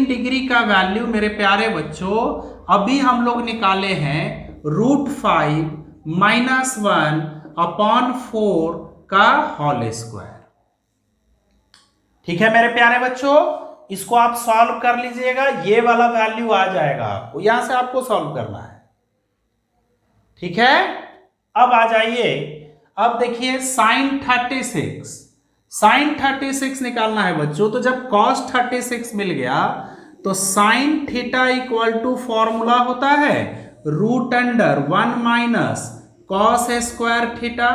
डिग्री का वैल्यू मेरे प्यारे बच्चों अभी हम लोग निकाले हैं √5 माइनस 1/4 का होल स्क्वायर। ठीक है मेरे प्यारे बच्चों, इसको आप सॉल्व कर लीजिएगा, ये वाला वैल्यू आ जाएगा आपको, यहां से आपको सॉल्व करना है, ठीक है। अब आ जाइए, अब देखिए साइन 36 निकालना है बच्चों। तो जब cos 36 मिल गया तो sine theta equal to formula होता है √1 माइनस cos स्क्वायर थीटा।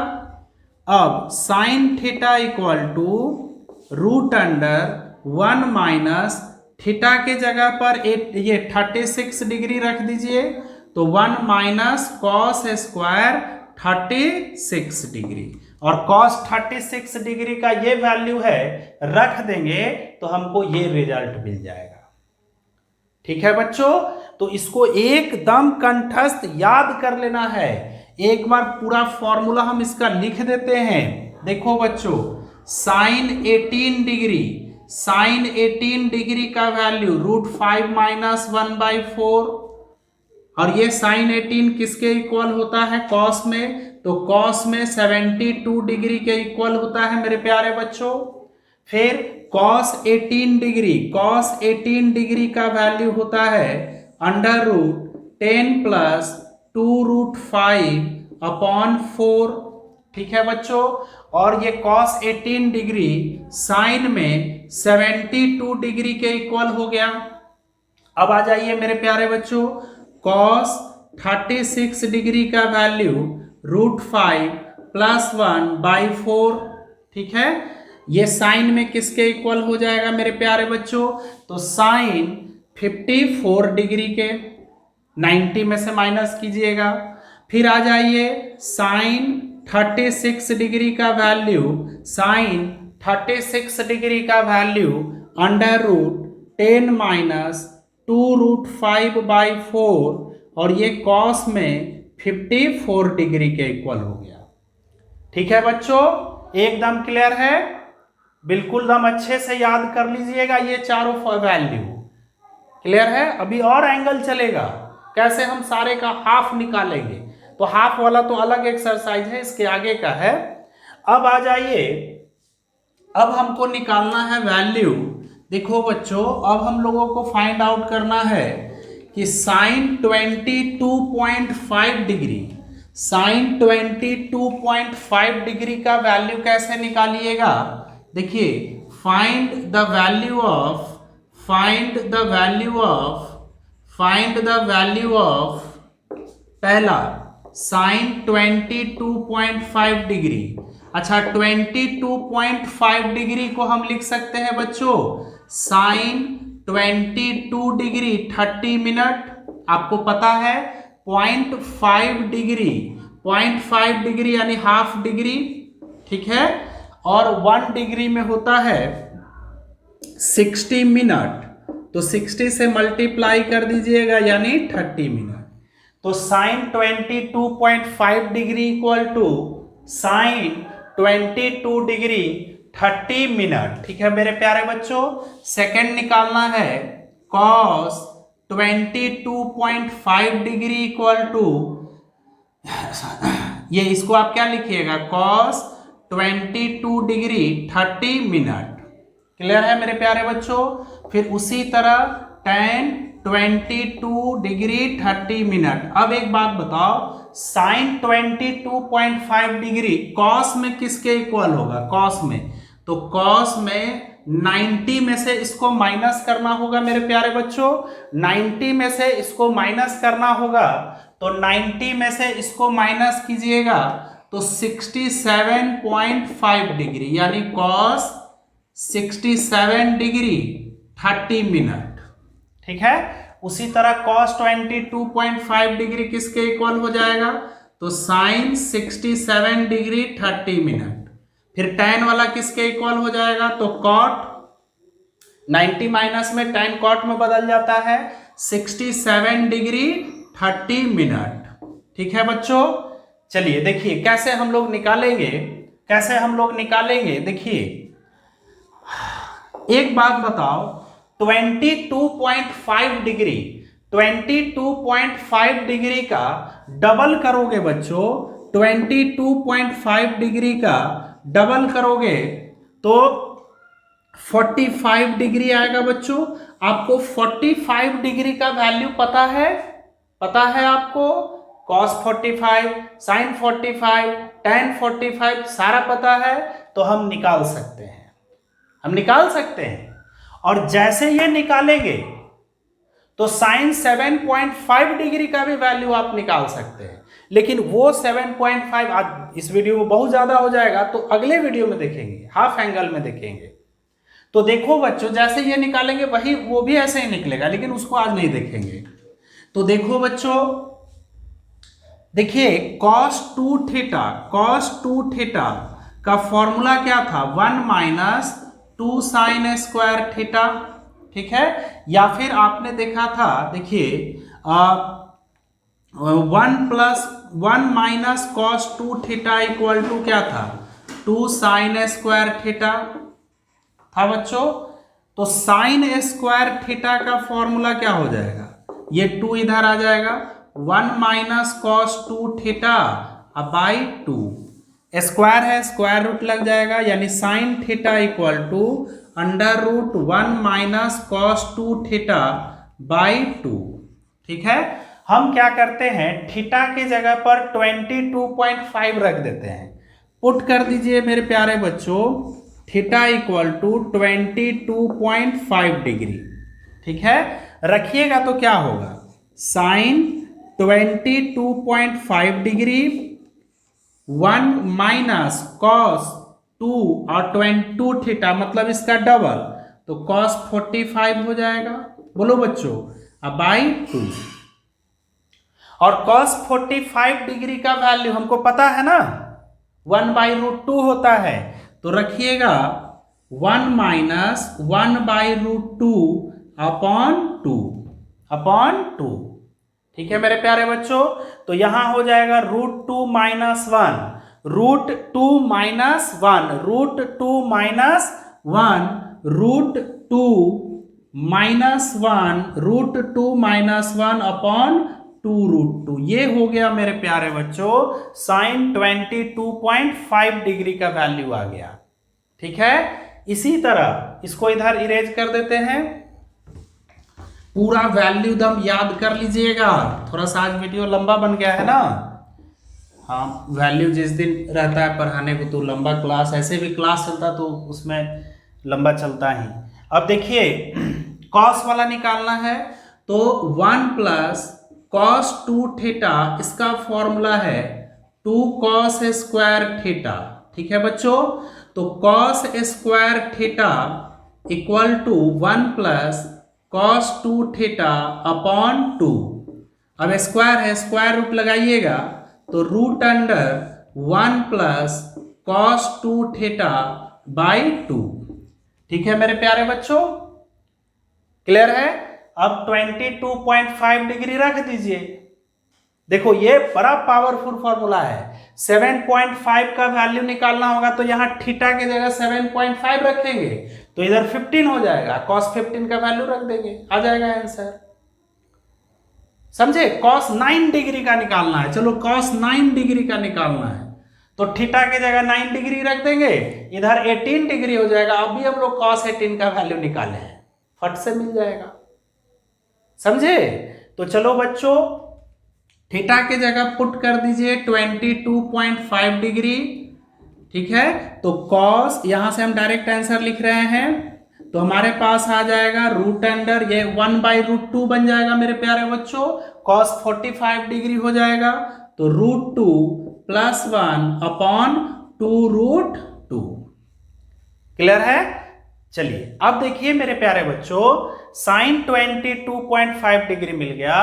अब sine theta equal to √1 minus theta के जगह पर ये 36 डिग्री रख दीजिए, तो 1 माइनस cos स्क्वायर 36 डिग्री, और cos 36 डिग्री का ये वैल्यू है, रख देंगे तो हमको ये रिजल्ट मिल जाएगा। ठीक है बच्चों, तो इसको एकदम कंठस्थ याद कर लेना है। एक बार पूरा फॉर्मूला हम इसका लिख देते हैं। देखो बच्चों, साइन 18 डिग्री का वैल्यू √5 माइनस 1/4, और ये साइन 18 किसके इक्वल होता है, कॉस में, तो कॉस में 72 डिग्री के इक्वल होता है मेरे प्यारे बच्चों। फिर कॉस 18 डिग्री का वैल्यू होता है √10 प्लस 2√5/4। ठीक है बच्चों, और ये cos 18 डिग्री साइन में 72 डिग्री के इक्वल हो गया। अब आ जाइए मेरे प्यारे बच्चों, cos 36 डिग्री का वैल्यू √5 प्लस 1/4। ठीक है, ये साइन में किसके इक्वल हो जाएगा मेरे प्यारे बच्चों, तो साइन 54 डिग्री के, 90 में से माइनस कीजिएगा। फिर आ जाइए साइन 36 डिग्री का वैल्यू, साइन 36 डिग्री का वैल्यू 10 माइनस 2√5/4 और ये कॉस में 54 डिग्री के इक्वल हो गया। ठीक है बच्चों, एकदम क्लियर है, बिल्कुल दम अच्छे से याद कर लीजिएगा ये चारों वैल्यू। क्लियर है? अभी और एंगल चलेगा, कैसे हम सारे का हाफ निकालेंगे, तो हाफ वाला तो अलग एक्सरसाइज है, इसके आगे का है। अब आ जाइए, अब हमको निकालना है वैल्यू। देखो बच्चों, अब हम लोगों को फाइंड आउट करना है कि साइन 22.5 डिग्री, साइन 22.5 डिग्री का वैल्यू कैसे निकालिएगा। देखिए, फाइंड द वैल्यू ऑफ पहला साइन 22.5 डिग्री। अच्छा, 22.5 डिग्री को हम लिख सकते हैं बच्चों साइन 22 डिग्री 30 मिनट, आपको पता है 0.5 डिग्री, 0.5 डिग्री यानी हाफ डिग्री, ठीक है, और 1 डिग्री में होता है 60 मिनट, तो 60 से मल्टीप्लाई कर दीजिएगा यानी 30 मिनट। तो sine 22.5 degree equal to sine 22 degree 30 minute. ठीक है मेरे प्यारे बच्चों, सेकंड निकालना है कॉस 22.5 डिग्री इक्वल टू, ये इसको आप क्या लिखिएगा, कॉस 22 डिग्री 30 मिनट। क्लियर है मेरे प्यारे बच्चों? फिर उसी तरह tan 22 डिग्री 30 मिनट। अब एक बात बताओ, साइन 22.5 डिग्री कॉस में किसके इक्वल होगा, कॉस में, तो कॉस में 90 में से इसको माइनस करना होगा मेरे प्यारे बच्चों, 90 में से इसको माइनस करना होगा, तो 90 में से इसको माइनस कीजिएगा तो 67.5 डिग्री यानी कॉस 67 डिग्री 30 मिनट। ठीक है, उसी तरह cos 22.5 डिग्री किसके इक्वल हो जाएगा, तो साइन 67 डिग्री 30 मिनट। फिर tan वाला किसके इक्वल हो जाएगा, तो cot 90 माइनस में tan cot में बदल जाता है 67 डिग्री 30 मिनट। ठीक है बच्चों, चलिए देखिए कैसे हम लोग निकालेंगे, देखिए एक बात बताओ, 22.5 डिग्री का डबल करोगे बच्चों, 22.5 डिग्री का डबल करोगे तो 45 डिग्री आएगा बच्चों। आपको 45 डिग्री का वैल्यू पता है आपको, cos 45, sin 45, tan 45 सारा पता है, तो हम निकाल सकते हैं। और जैसे ये निकालेंगे तो साइन 7.5 डिग्री का भी वैल्यू आप निकाल सकते हैं, लेकिन वो 7.5 आज इस वीडियो में बहुत ज्यादा हो जाएगा, तो अगले वीडियो में देखेंगे, हाफ एंगल में देखेंगे। तो देखो बच्चों, जैसे ये निकालेंगे वही वो भी ऐसे ही निकलेगा, लेकिन उसको आज नहीं देखेंगे। तो देखो बच्चों, देखिए cos 2 थीटा का फॉर्मूला क्या था, 1 माइनस 2 साइन स्क्वायर थीटा। ठीक है, या फिर आपने देखा था, देखिए 1 minus cos 2 theta equal to क्या था, 2 साइन स्क्वायर थीटा था बच्चों। तो साइन स्क्वायर थीटा का फॉर्मूला क्या हो जाएगा, ये 2 इधर आ जाएगा, 1 minus cos 2 theta by 2, square है स्क्वायर रूट लग जाएगा, यानी sine theta equal to under root 1 minus cos 2 theta by 2। ठीक है, हम क्या करते हैं, थीटा की जगह पर 22.5 रख देते हैं, पुट कर दीजिए मेरे प्यारे बच्चों, थीटा इक्वल टू 22.5 डिग्री। ठीक है, रखिएगा तो क्या होगा, साइन 22.5 डिग्री 1 माइनस cos 2 और 22 थीटा मतलब इसका डबल, तो cos 45 हो जाएगा, बोलो बच्चों, बाई 2। और cos 45 डिग्री का वैल्यू हमको पता है ना, 1/√2 होता है, तो रखिएगा 1 माइनस 1/√2 अपॉन टू। ठीक है मेरे प्यारे बच्चों, तो यहां हो जाएगा √2 - 1, √2 - 1, √2 - 1, √2 - 1, √2 - 1 अपॉन 2√2। ये हो गया मेरे प्यारे बच्चों sin 22.5 डिग्री का वैल्यू आ गया। ठीक है, इसी तरह इसको इधर इरेज कर देते हैं, पूरा वैल्यू दम याद कर लीजिएगा। थोड़ा सा आज वीडियो लंबा बन गया है ना। हाँ, वैल्यू जिस दिन रहता है पढ़ाने को तो लंबा क्लास, ऐसे भी क्लास चलता तो उसमें लंबा चलता ही। अब देखिए कॉस वाला निकालना है तो 1 + cos 2 थीटा, इसका फॉर्मूला है 2 cos स्क्वायर थीटा। ठीक है बच्चों, तो cos square theta equal to 1 + cos 2 theta upon 2। अब स्क्वायर है, स्क्वायर रूट लगाइएगा तो √1 + cos 2 थीटा बाई 2। ठीक है मेरे प्यारे बच्चों, क्लियर है। अब 22.5 डिग्री रख दीजिए। देखो ये बड़ा पावरफुल फॉर्मूला है। 7.5 का वैल्यू निकालना होगा तो यहां थीटा की जगह 7.5 रखेंगे तो इधर 15 हो जाएगा, cos 15 का वैल्यू रख देंगे, आ जाएगा आंसर। समझे, cos 9 डिग्री का निकालना है। चलो cos 9 डिग्री का निकालना है तो थीटा की जगह 9 डिग्री रख देंगे, इधर 18 डिग्री हो जाएगा। अभी हम लोग cos 18 का वैल्यू निकाले हैं, फट से मिल जाएगा। समझे, तो चलो बच्चों थीटा की जगह पुट कर दीजिए 22.5 डिग्री। ठीक है, तो cos, यहां से हम डायरेक्ट आंसर लिख रहे हैं तो हमारे पास आ जाएगा √, ये 1/√2 बन जाएगा मेरे प्यारे बच्चों। cos 45 डिग्री हो जाएगा तो √2 + 1 अपॉन 2√2। क्लियर है। चलिए अब देखिए मेरे प्यारे बच्चों, sin 22.5 डिग्री मिल गया,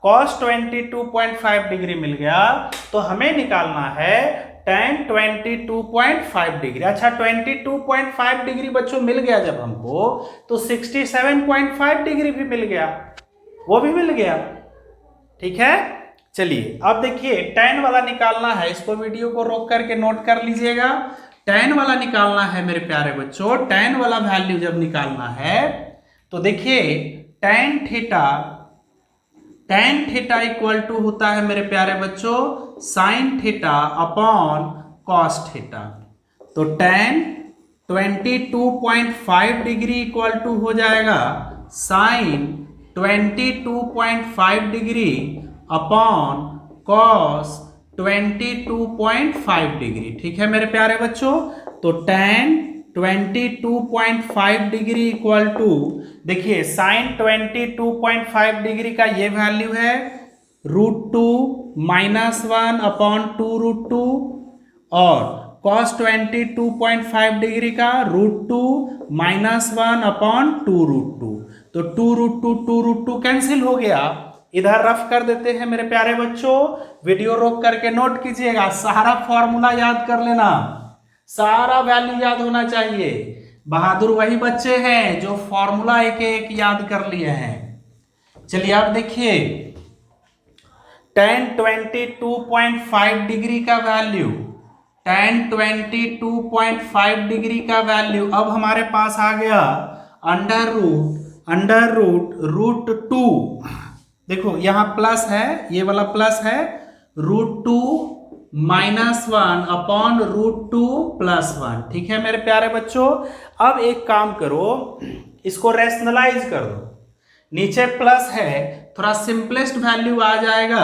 cos 22.5 डिग्री मिल गया, तो हमें निकालना है tan 22.5 डिग्री। अच्छा 22.5 डिग्री बच्चों मिल गया जब हमको, तो 67.5 डिग्री भी मिल गया, वो भी मिल गया। ठीक है, चलिए अब देखिए tan वाला निकालना है, इसको वीडियो को रोक करके नोट कर लीजिएगा। tan वाला निकालना है मेरे प्यारे बच्चों, tan वाला वैल्यू जब निकालना है तो देखिए tan थीटा इक्वल टू होता है मेरे प्यारे बच्चों sin theta upon cos theta. तो tan 22.5 डिग्री इक्वल टू हो जाएगा sin 22.5 degree upon cos 22.5 degree. ठीक है मेरे प्यारे बच्चों, तो tan 22.5 डिग्री इक्वल टू, देखिए sin 22.5 डिग्री का ये वैल्यू है √2 - 1 अपॉन 2√2 और cos 22.5 डिग्री का √2 - 1 अपॉन 2√2। तो 2√2 कैंसिल हो गया, इधर रफ कर देते हैं मेरे प्यारे बच्चों। वीडियो रोक करके नोट कीजिएगा, सारा फॉर्मूला याद कर लेना, सारा वैल्यू याद होना चाहिए। बहादुर वही बच्चे हैं जो फॉर्मूला एक एक याद कर लिए हैं। चलिए आप देखिए tan 22.5 डिग्री का वैल्यू, tan 22.5 डिग्री का वैल्यू अब हमारे पास आ गया √2। देखो यहां प्लस है, ये वाला प्लस है, √2 - 1 अपॉन √2 + 1। ठीक है मेरे प्यारे बच्चों, अब एक काम करो, इसको रैशनलाइज कर दो। नीचे प्लस है, थोड़ा सिंपलेस्ट वैल्यू आ जाएगा,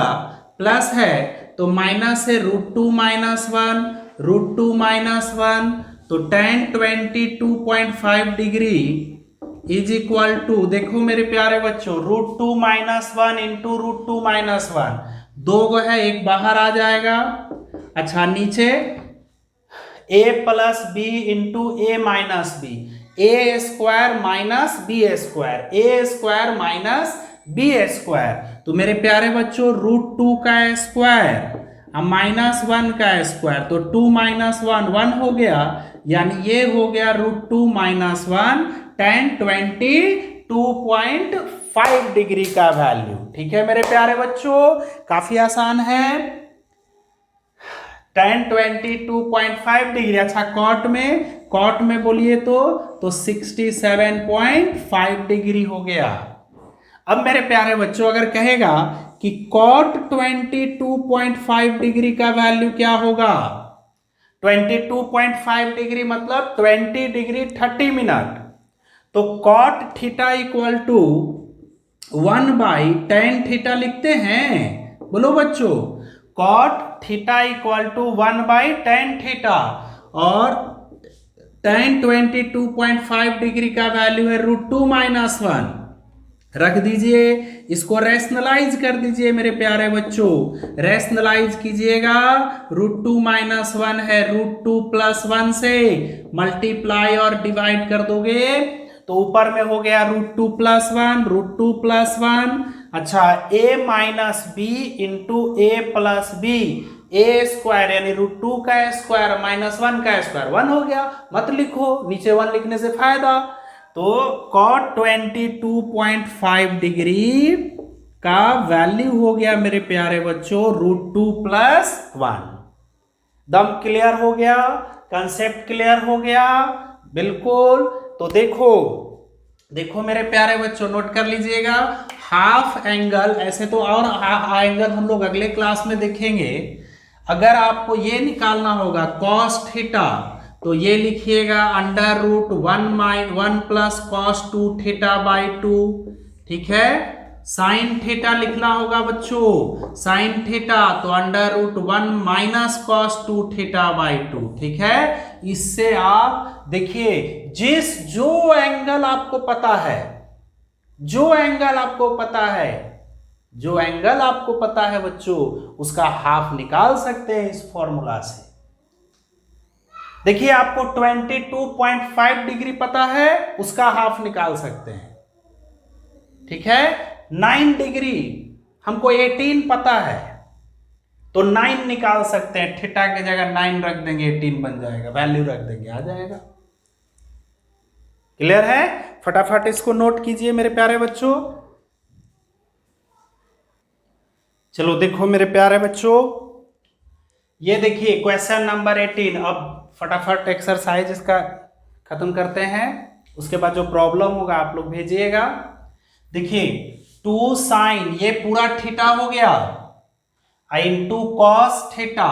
प्लस है तो माइनस है √2 - 1, √2 - 1, तो tan 22.5 degree is equal to, देखो मेरे प्यारे बच्चों √2 - 1 इंटू √2 - 1, दो गो है, एक बाहर आ जाएगा। अच्छा नीचे a + b into a - b, a square minus b square, a square minus b square. तो मेरे प्यारे बच्चों √2 का स्क्वायर -1 का स्क्वायर, तो 2 - 1 हो गया, यानी ये हो गया √2 - 1 tan 22.5 डिग्री का वैल्यू। ठीक है मेरे प्यारे बच्चों, काफी आसान है। tan 22.5 degree. अच्छा कॉट में बोलिए तो 67.5 डिग्री हो गया। अब मेरे प्यारे बच्चों अगर कहेगा कि cot 22.5 डिग्री का वैल्यू क्या होगा, 22.5 डिग्री मतलब 20 डिग्री 30 मिनट, तो cot theta equal to 1/tan theta लिखते हैं। बोलो बच्चों, cot theta equal to 1/tan theta, और tan 22.5 डिग्री का वैल्यू है √2 - 1। रख दीजिए, इसको रैशनलाइज कर दीजिए मेरे प्यारे बच्चों, रैशनलाइज कीजिएगा। √2 - 1 है, √2 + 1 से मल्टीप्लाई और डिवाइड कर दोगे तो ऊपर में हो गया √2 + 1, √2 + 1। अच्छा a - b into a + b, a square यानी √2 का स्क्वायर -1 का स्क्वायर 1 हो गया। मत लिखो, नीचे 1 लिखने से फायदा। तो cot 22.5 डिग्री का वैल्यू हो गया मेरे प्यारे बच्चों √2 + 1। दम क्लियर हो गया, कंसेप्ट क्लियर हो गया बिल्कुल। तो देखो मेरे प्यारे बच्चों, नोट कर लीजिएगा। हाफ एंगल, ऐसे तो और एंगल हम लोग अगले क्लास में देखेंगे। अगर आपको ये निकालना होगा cos थीटा, तो ये लिखिएगा √1 + cos 2 θ/2। ठीक है, साइन थीटा लिखना होगा बच्चों, साइन थीटा तो √1 - cos 2 θ/2। ठीक है, इससे आप देखिए जो एंगल आपको पता है, जो एंगल आपको पता है बच्चों, उसका हाफ निकाल सकते हैं इस फॉर्मूला से। देखिए आपको 22.5 डिग्री पता है, उसका हाफ निकाल सकते हैं। ठीक है, 9 डिग्री हमको 18 पता है, तो 9 निकाल सकते हैं। थीटा की जगह 9 रख देंगे, 18 बन जाएगा, वैल्यू रख देंगे, आ जाएगा। क्लियर है? फटाफट इसको नोट कीजिए मेरे प्यारे बच्चों। चलो देखो मेरे प्यारे बच्चों, ये देखिए क्वेश्चन नंबर 18। अब फटाफट एक्सरसाइज इसका खत्म करते हैं, उसके बाद जो प्रॉब्लम होगा आप लोग भेजिएगा। देखिए 2 sin, ये पूरा थीटा हो गया, इंटू cos थीटा,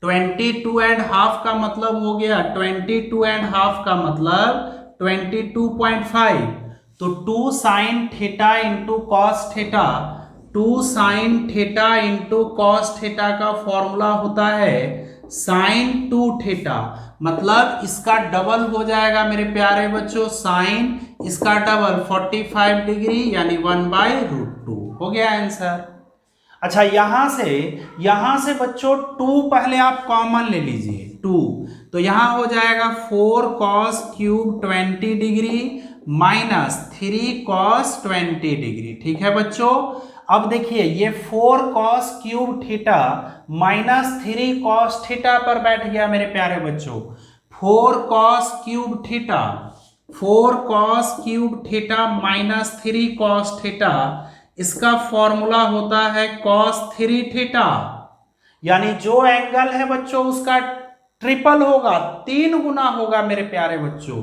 22.5 का मतलब हो गया, 22.5 का मतलब 22.5, तो 2 sin theta into cos theta, 2 sin theta into cos theta का फॉर्मूला होता है sin 2 थीटा, मतलब इसका डबल हो जाएगा मेरे प्यारे बच्चों, sin इसका डबल 45 डिग्री यानी 1/√2 हो गया आंसर। अच्छा यहां से बच्चों 2 पहले आप कॉमन ले लीजिए, 2 तो यहां हो जाएगा 4 cos cube 20 degree minus 3 cos 20 degree. ठीक है बच्चों, अब देखिए ये 4 cos cube theta minus 3 cos theta पर बैठ गया मेरे प्यारे बच्चों। 4 cos cube theta, 4 cos cube theta minus 3 cos theta, इसका फॉर्मूला होता है cos 3 थीटा, यानी जो एंगल है बच्चों उसका ट्रिपल होगा, 3 गुना होगा मेरे प्यारे बच्चों।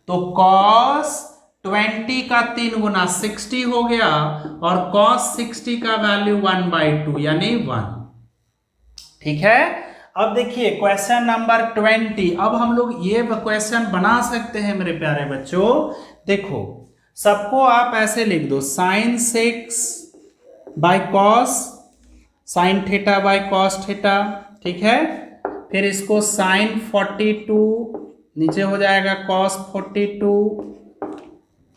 तो cos 20 का 3 गुना 60 हो गया, और cos 60 का वैल्यू 1/2 यानी 1। ठीक है, अब देखिए क्वेश्चन नंबर 20। अब हम लोग ये क्वेश्चन बना सकते हैं मेरे प्यारे बच्चों। देखो सबको आप ऐसे लिख दो, sin 6/cos sin theta by cos theta. ठीक है, फिर इसको sin 42 नीचे हो जाएगा cos 42।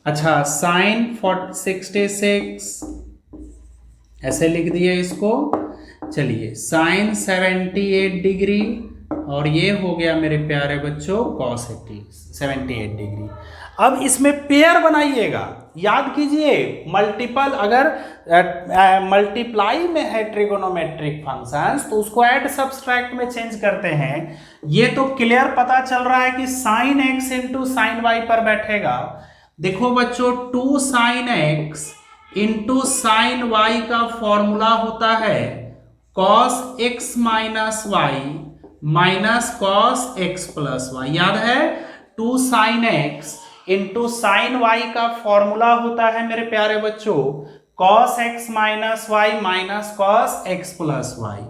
अच्छा sin 66 ऐसे लिख दिए इसको। चलिए sin 78 डिग्री, और ये हो गया मेरे प्यारे बच्चों cos 78 डिग्री। अब इसमें पेयर बनाइएगा, याद कीजिए मल्टीपल, अगर मल्टीप्लाई में है ट्रिगोनोमेट्रिक फंक्शंस तो उसको ऐड सब्सट्रैक्ट में चेंज करते हैं। ये तो क्लियर पता चल रहा है कि sin x into sin y पर बैठेगा, देखो बच्चों 2 sin x into sine y का फॉर्मूला होता है cos x minus y minus cos x plus y. याद है 2 sin x into sine y का फॉर्मूला होता है मेरे प्यारे बच्चों cos x minus y minus cos x plus y,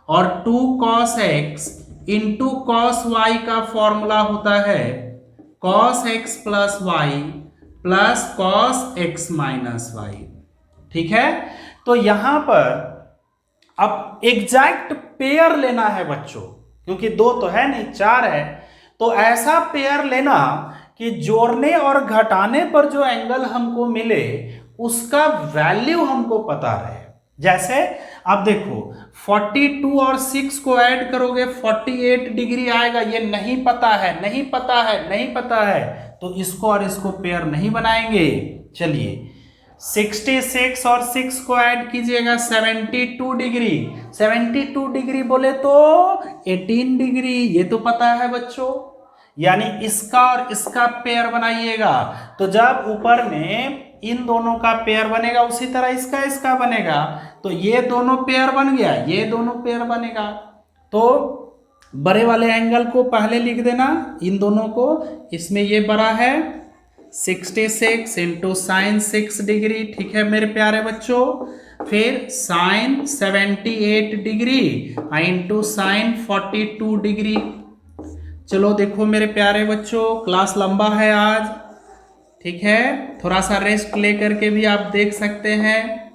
और 2 cos x into cos y का फॉर्मूला होता है cos x plus y plus cos x minus y. ठीक है, तो यहां पर अब एग्जैक्ट पेयर लेना है बच्चों, क्योंकि 2 तो है नहीं 4 है, तो ऐसा पेयर लेना कि जोड़ने और घटाने पर जो एंगल हमको मिले उसका वैल्यू हमको पता रहे। जैसे अब देखो 42 और 6 को ऐड करोगे 48 डिग्री आएगा, ये नहीं पता है नहीं पता है नहीं पता है, तो इसको और इसको पेयर नहीं बनाएंगे। चलिए 66 और 6 को ऐड कीजिएगा 72 डिग्री, 72 डिग्री बोले तो 18 डिग्री, ये तो पता है बच्चों। यानी इसका और इसका पेयर बनाइएगा, तो जब ऊपर में इन दोनों का पेयर बनेगा उसी तरह इसका इसका बनेगा, तो ये दोनों पेयर बन गया, ये दोनों पेयर बनेगा। तो बड़े वाले एंगल को पहले लिख देना इन दोनों को, इसमें ये बड़ा है 66 इंटू साइन 6 डिग्री। ठीक है मेरे प्यारे बच्चों, फिर sine 78 degree into sine 42 degree. चलो देखो मेरे प्यारे बच्चों क्लास लंबा है आज, ठीक है, थोड़ा सा रेस्ट लेकर के भी आप देख सकते हैं,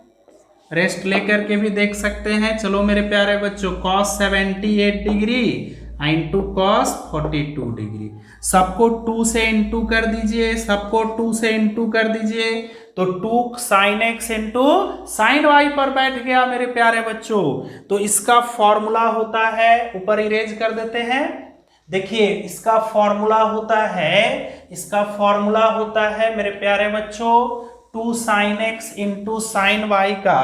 रेस्ट लेकर के भी देख सकते हैं। चलो मेरे प्यारे बच्चों cos 78 degree into cos 42 degree, सबको 2 से इंटू कर दीजिए, सबको 2 से इंटू कर दीजिए, तो 2 sin x into sine y पर बैठ गया मेरे प्यारे बच्चों। तो इसका फॉर्मूला होता है, ऊपर इरेज कर देते हैं, देखिए इसका फॉर्मूला होता है, इसका फॉर्मूला होता है मेरे प्यारे बच्चों 2 sin x into sine y का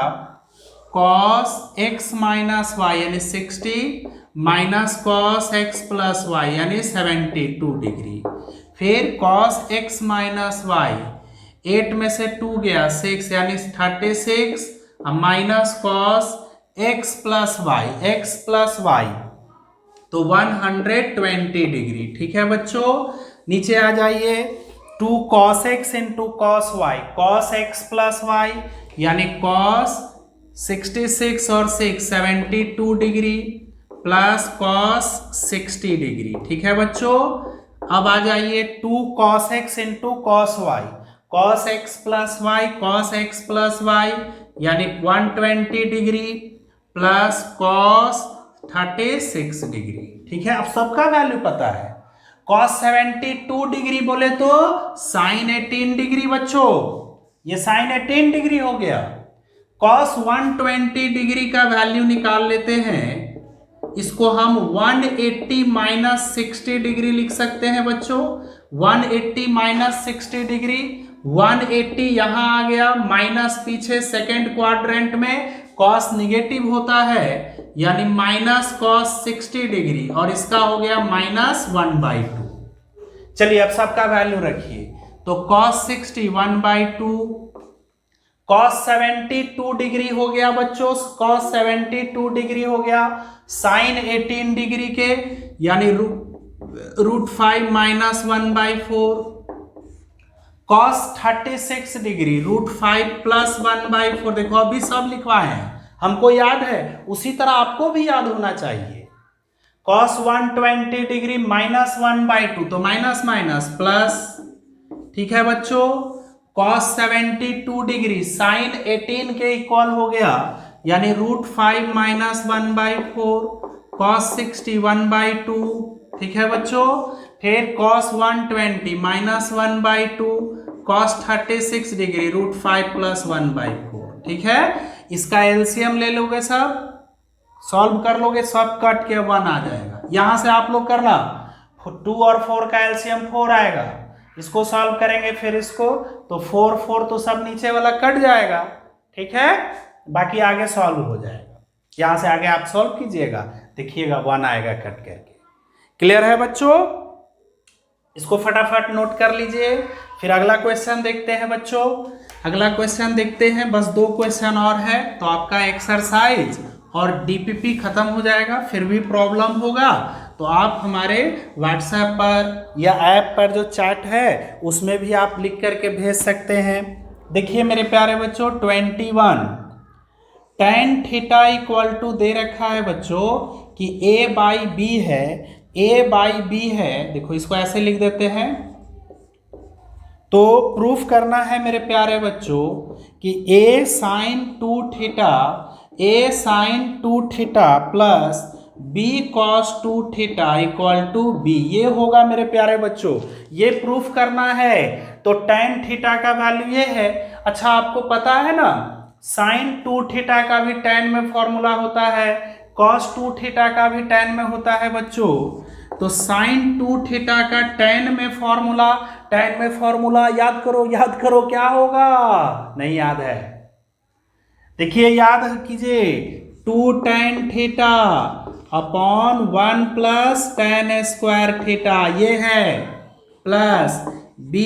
cos x माइनस वाई यानी 60 minus cos x plus y यानी 72 डिग्री, फिर cos x माइनस वाई 8 में से 2 गया 6 यानी 36 minus cos x plus y तो 120 डिग्री। ठीक है बच्चों, नीचे आ जाइए 2 cos x into cos y cos x plus y यानी cos 66 और 6 72 डिग्री प्लस cos 60 डिग्री। ठीक है बच्चों, अब आ जाइए 2 cos x into cos y cos x plus y यानी 120 डिग्री प्लस cos 36 डिग्री। ठीक है, अब सबका वैल्यू पता है, cos 72 डिग्री बोले तो sin 18 डिग्री बच्चों, ये sin 18 डिग्री हो गया। cos 120 डिग्री का वैल्यू निकाल लेते हैं, इसको हम 180 माइनस 60 डिग्री लिख सकते हैं बच्चों, 180 माइनस 60 डिग्री, 180 यहां आ गया माइनस पीछे सेकेंड क्वाड्रेंट में cos निगेटिव होता है यानी माइनस cos 60 डिग्री और इसका हो गया -1/2। चलिए अब सबका वैल्यू रखिए, तो cos 60 1/2, cos 72 डिग्री हो गया बच्चों, cos 72 डिग्री हो गया sin 18 डिग्री के यानी √5 -1/4, cos 36 डिग्री √5 प्लस 1/4। देखो अभी सब लिखवाए हैं, हमको याद है, उसी तरह आपको भी याद होना चाहिए। cos 120 डिग्री -1/2 तो माइनस माइनस प्लस। ठीक है बच्चों, cos 72 डिग्री sin 18 के इक्वल हो गया यानी √5 -1/4, cos 60 1/2। ठीक है बच्चों, फिर cos 120 -1/2, cos 36 डिग्री √5 प्लस 1/4। ठीक है, इसका एलसीएम ले लोगे, सब सॉल्व कर लोगे, सब कट के 1 आ जाएगा। यहां से आप लोग करना 2 और 4 का एलसीएम 4 आएगा, इसको सॉल्व करेंगे फिर इसको, तो 4 तो सब नीचे वाला कट जाएगा। ठीक है, बाकी आगे सॉल्व हो जाएगा, यहां से आगे आप सॉल्व कीजिएगा, देखिएगा 1 आएगा कट करके। क्लियर है बच्चों, इसको फटाफट नोट कर लीजिए। फिर अगला क्वेश्चन देखते हैं बच्चों, अगला क्वेश्चन देखते हैं, बस 2 क्वेश्चन और है तो आपका एक्सरसाइज और डीपीपी खत्म हो जाएगा। फिर भी प्रॉब्लम होगा तो आप हमारे व्हाट्सएप पर या ऐप पर जो चैट है उसमें भी आप लिख करके भेज सकते हैं। देखिए मेरे प्यारे बच्चों, 21 tan थीटा इक्वल टू दे रखा है बच्चों कि a बाई बी है, a बाई बी है, देखो इसको ऐसे लिख देते हैं। तो प्रूफ करना है मेरे प्यारे बच्चों कि a sine 2 theta, a sine 2 theta plus b cos 2 theta equal to b, ये होगा मेरे प्यारे बच्चों, ये प्रूफ करना है। तो tan थीटा का वैल्यू ये है। अच्छा आपको पता है ना साइन 2 थीटा का भी tan में फॉर्मूला होता है, cos 2 थीटा का भी tan में होता है बच्चों। तो साइन 2 थीटा का tan में फॉर्मूला याद करो क्या होगा, नहीं याद है? देखिए याद कीजिए, 2 tan theta upon 1 plus tan square theta, ये है प्लस b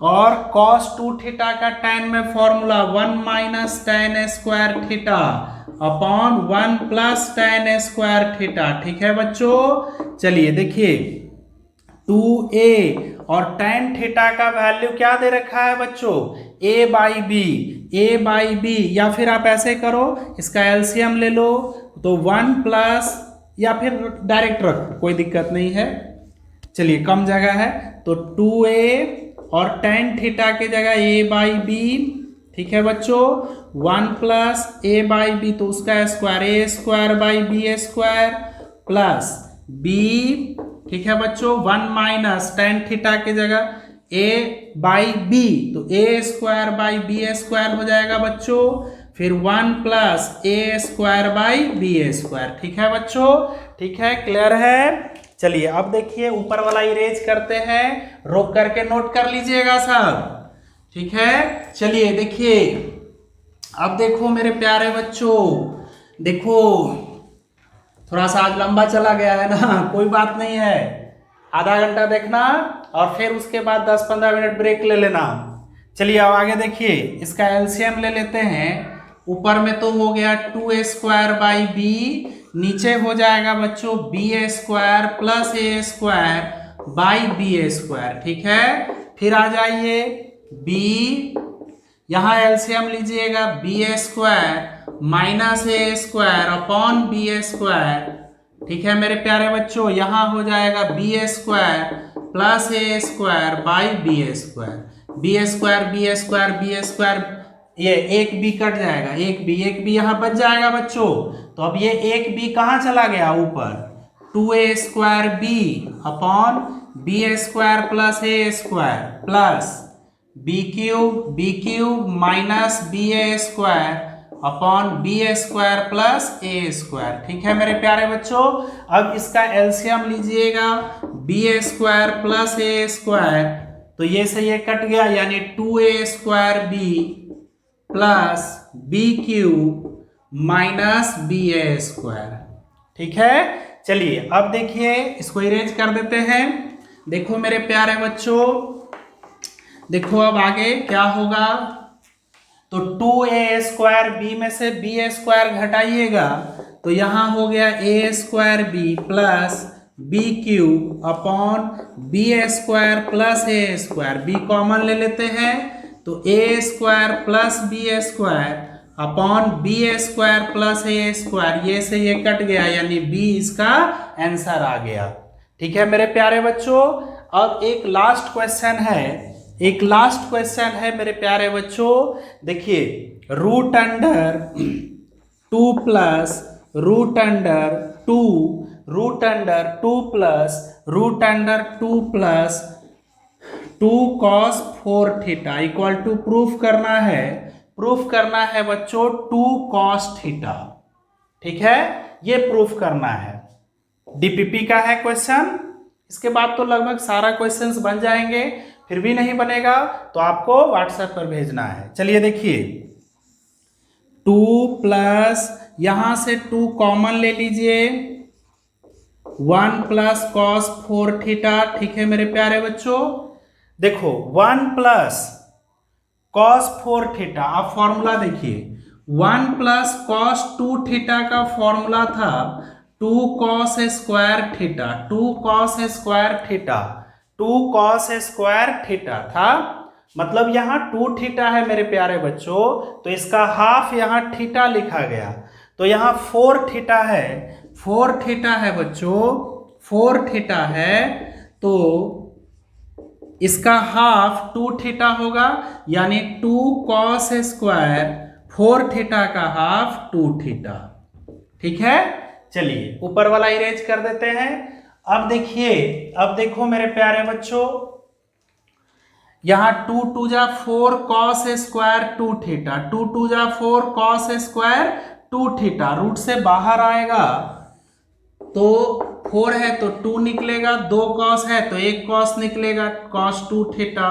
और cos 2 थीटा का tan में formula 1 minus tan square theta upon 1 plus tan square theta. ठीक है बच्चों, चलिए देखिए 2a और tan थीटा का वैल्यू क्या दे रखा है बच्चों, a बाई बी, या फिर आप ऐसे करो इसका एलसीएम ले लो तो 1 प्लस, या फिर डायरेक्ट रखो कोई दिक्कत नहीं है। चलिए कम जगह है तो 2a और tan थीटा की जगह a बाई बी, ठीक है बच्चों, 1 प्लस a बाई बी तो उसका square, a square by b square plus b, ठीक है बच्चों, 1 माइनस tan थीटा की जगह a बाई बी तो a square by b square हो जाएगा बच्चों, फिर 1 plus a square by b square. ठीक है बच्चों, ठीक है, क्लियर है? चलिए अब देखिए ऊपर वाला इरेज करते हैं, रोक करके नोट कर लीजिएगा सब। ठीक है, चलिए देखिए, अब देखो मेरे प्यारे बच्चों, देखो थोड़ा सा आज लंबा चला गया है ना, कोई बात नहीं है, आधा घंटा देखना और फिर उसके बाद 10-15 मिनट ब्रेक ले लेना। चलिए अब आगे देखिए, इसका एलसीएम ले लेते हैं। ऊपर में तो हो गया 2a स्क्वायर बाई बी, नीचे हो जाएगा बच्चों b square plus A square by b square. ठीक है, फिर आ जाइए b, यहाँ एलसीएम लीजिएगा, B square minus a square upon B square. ठीक है मेरे प्यारे बच्चों, यहाँ हो जाएगा b square plus A square by b square, b square, ये एक बी कट जाएगा, एक बी यहाँ बच जाएगा बच्चों। तो अब ये एक बी कहाँ चला गया, ऊपर 2a square B upon B square plus A square plus B cube minus B A square upon B square plus A square. ठीक है मेरे प्यारे बच्चों, अब इसका एलसीएम लीजिएगा, बी स्क्वायर प्लस ए स्क्वायर, तो ये से ये कट गया, यानी 2a square B plus B cube minus B A square. ठीक है, चलिए अब देखिए इसको इरेज कर देते हैं। देखो मेरे प्यारे बच्चों, देखो अब आगे क्या होगा, तो 2a स्क्वायर बी में से बी स्क्वायर घटाइएगा तो यहाँ हो गया a square B plus B cube upon B square plus A square, b common ले लेते हैं तो a square plus b square upon B square plus A square, ये से ये कट गया, यानी b इसका आंसर आ गया। ठीक है मेरे प्यारे बच्चों, अब एक लास्ट क्वेश्चन है मेरे प्यारे बच्चों। देखिए root under 2 plus root under 2 plus 2 cos 4 theta equal to proof करना है बच्चों 2 cos थीटा। ठीक है, ये प्रूफ करना है, डीपीपी का है क्वेश्चन। इसके बाद तो लगभग सारा क्वेश्चंस बन जाएंगे, फिर भी नहीं बनेगा तो आपको व्हाट्सएप पर भेजना है। चलिए देखिए 2 प्लस, यहां से 2 कॉमन ले लीजिए, 1 प्लस cos 4 थीटा। ठीक है मेरे प्यारे बच्चों, देखो 1 प्लस कॉस 4 थीटा, आप फॉर्मूला देखिए 1 प्लस कॉस 2 थीटा का फॉर्मूला था 2 cos square theta, 2 cos square theta, 2 cos square theta था। मतलब यहां 2 थीटा है मेरे प्यारे बच्चों, तो इसका हाफ यहां थीटा लिखा गया, तो यहां 4 थीटा है, 4 थीटा है बच्चों, 4 थीटा है, तो इसका हाफ 2 थीटा होगा, यानी 2 कॉस स्क्वायर 4 थीटा का हाफ 2 थीटा। ठीक है, चलिए ऊपर वाला इरेज कर देते हैं। अब देखिए, अब देखो मेरे प्यारे बच्चों, यहां 2 2 जा 4 कॉस स्क्वायर 2 थीटा, 2 2 जा 4 कॉस स्क्वायर 2 थीटा, रूट से बाहर आएगा तो 4 है तो 2 निकलेगा, 2 कॉस है तो 1 कॉस निकलेगा, कॉस 2 थीटा।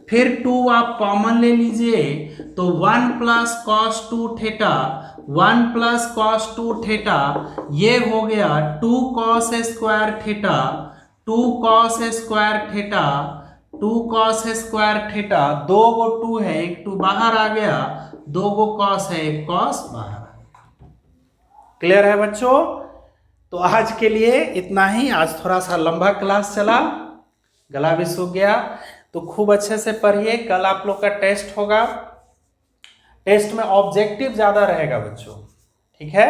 फिर 2 आप कॉमन ले लीजिए तो 1 plus cos 2 theta, 1 plus cos 2 theta, ये हो गया 2 cos square theta, 2 cos square theta, 2 cos square theta, 2 गो 2 है, 1 2 बाहर आ गया, 2 गो कॉस है, 1 कॉस बाहर आ गया। क्लियर है बच्चों? तो आज के लिए इतना ही। आज थोड़ा सा लंबा क्लास चला, गला भी सूख गया, तो खूब अच्छे से पढ़िए। कल आप लोग का टेस्ट होगा, टेस्ट में ऑब्जेक्टिव ज़्यादा रहेगा बच्चों, ठीक है।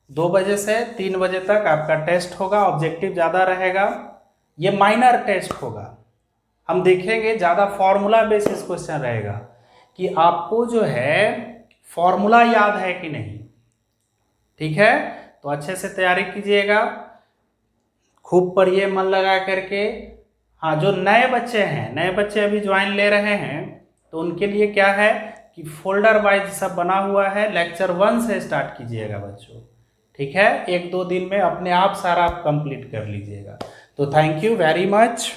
2 बजे से 3 बजे तक आपका टेस्ट होगा, ऑब्जेक्टिव ज़्यादा रहेगा। ये माइनर टेस्ट होगा, हम देखेंगे ज़्यादा फॉर्मूला बेसिस क्वेश्चन रहेगा कि आपको जो है फॉर्मूला याद है कि नहीं, ठीक है। तो अच्छे से तैयारी कीजिएगा, खूब पढ़िए मन लगा करके। हाँ, जो नए बच्चे हैं, नए बच्चे अभी ज्वाइन ले रहे हैं, तो उनके लिए क्या है कि फोल्डर वाइज सब बना हुआ है, लेक्चर 1 से स्टार्ट कीजिएगा बच्चों, ठीक है। 1-2 दिन में अपने आप सारा आप कंप्लीट कर लीजिएगा। तो थैंक यू वेरी मच।